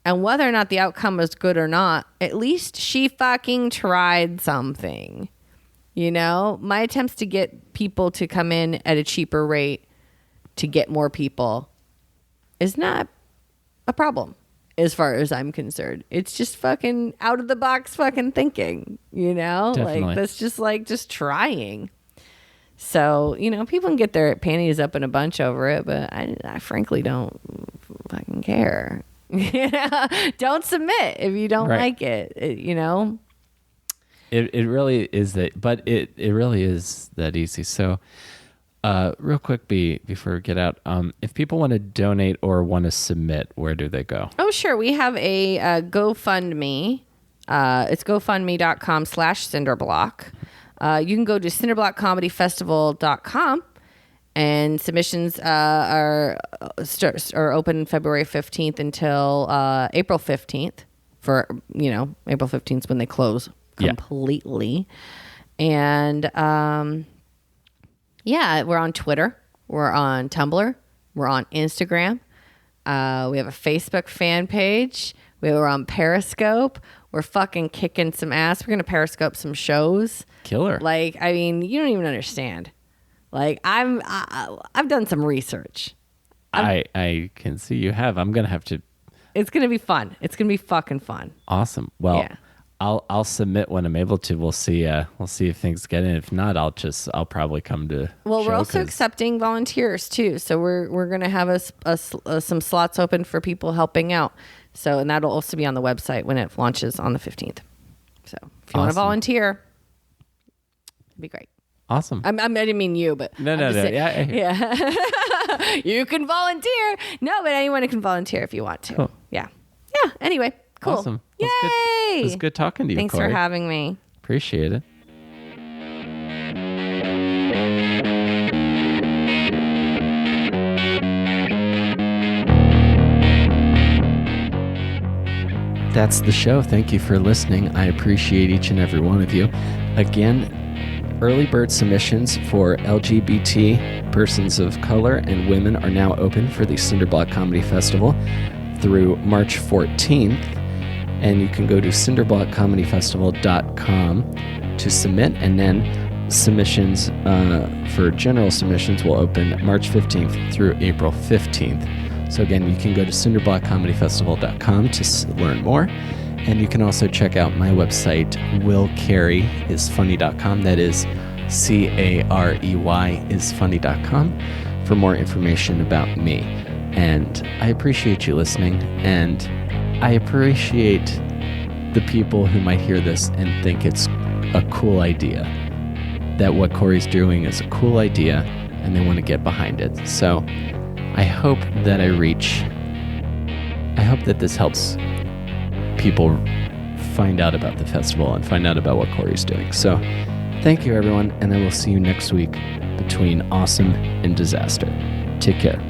and whether or not the outcome was good or not, at least she fucking tried something. My attempts to get people to come in at a cheaper rate to get more people is not a problem. As far as I'm concerned, it's just fucking out of the box fucking thinking, Definitely. Like that's just trying. So, people can get their panties up in a bunch over it, but I frankly don't fucking care. Don't submit if you don't like it, It really is that, but it really is that easy. So, real quick before we get out, if people want to donate or want to submit, where do they go? Oh, sure. We have a GoFundMe. It's gofundme.com/cinderblock. You can go to cinderblockcomedyfestival.com, and submissions are open February 15th until April 15th. For April 15th is when they close completely. And we're on Twitter, we're on Tumblr, we're on Instagram. We have a Facebook fan page. We're on Periscope. We're fucking kicking some ass. We're gonna Periscope some shows. Killer. Like, I mean, you don't even understand. Like, I've done some research. I can see you have. I'm gonna have to. It's gonna be fun. It's gonna be fucking fun. Awesome. Well, I'll submit when I'm able to. We'll see if things get in. If not, I'll probably come to. Well, we're also accepting volunteers too. So we're gonna have some slots open for people helping out. So, and that'll also be on the website when it launches on the 15th. So if you want to volunteer, it'd be great. Awesome. I didn't mean you, but no. Yeah. You can volunteer. No, but anyone can volunteer if you want to. Cool. Yeah. Anyway, cool. Awesome. Yay! It was good talking to you. Thanks Corey. for having me. Appreciate it. That's the show. Thank you for listening. I appreciate each and every one of you. Again, early bird submissions for LGBT persons of color and women are now open for the Cinder Block Comedy Festival through March 14th. And you can go to cinderblockcomedyfestival.com to submit, and then submissions for general submissions will open March 15th through April 15th. So again, you can go to cinderblockcomedyfestival.com to learn more. And you can also check out my website, willcareyisfunny.com. That is CAREY isfunny.com for more information about me. And I appreciate you listening, and I appreciate the people who might hear this and think it's a cool idea, that what Coree's doing is a cool idea and they want to get behind it. So I hope that this helps people find out about the festival and find out about what Coree's doing. So thank you, everyone, and I will see you next week between awesome and disaster. Take care.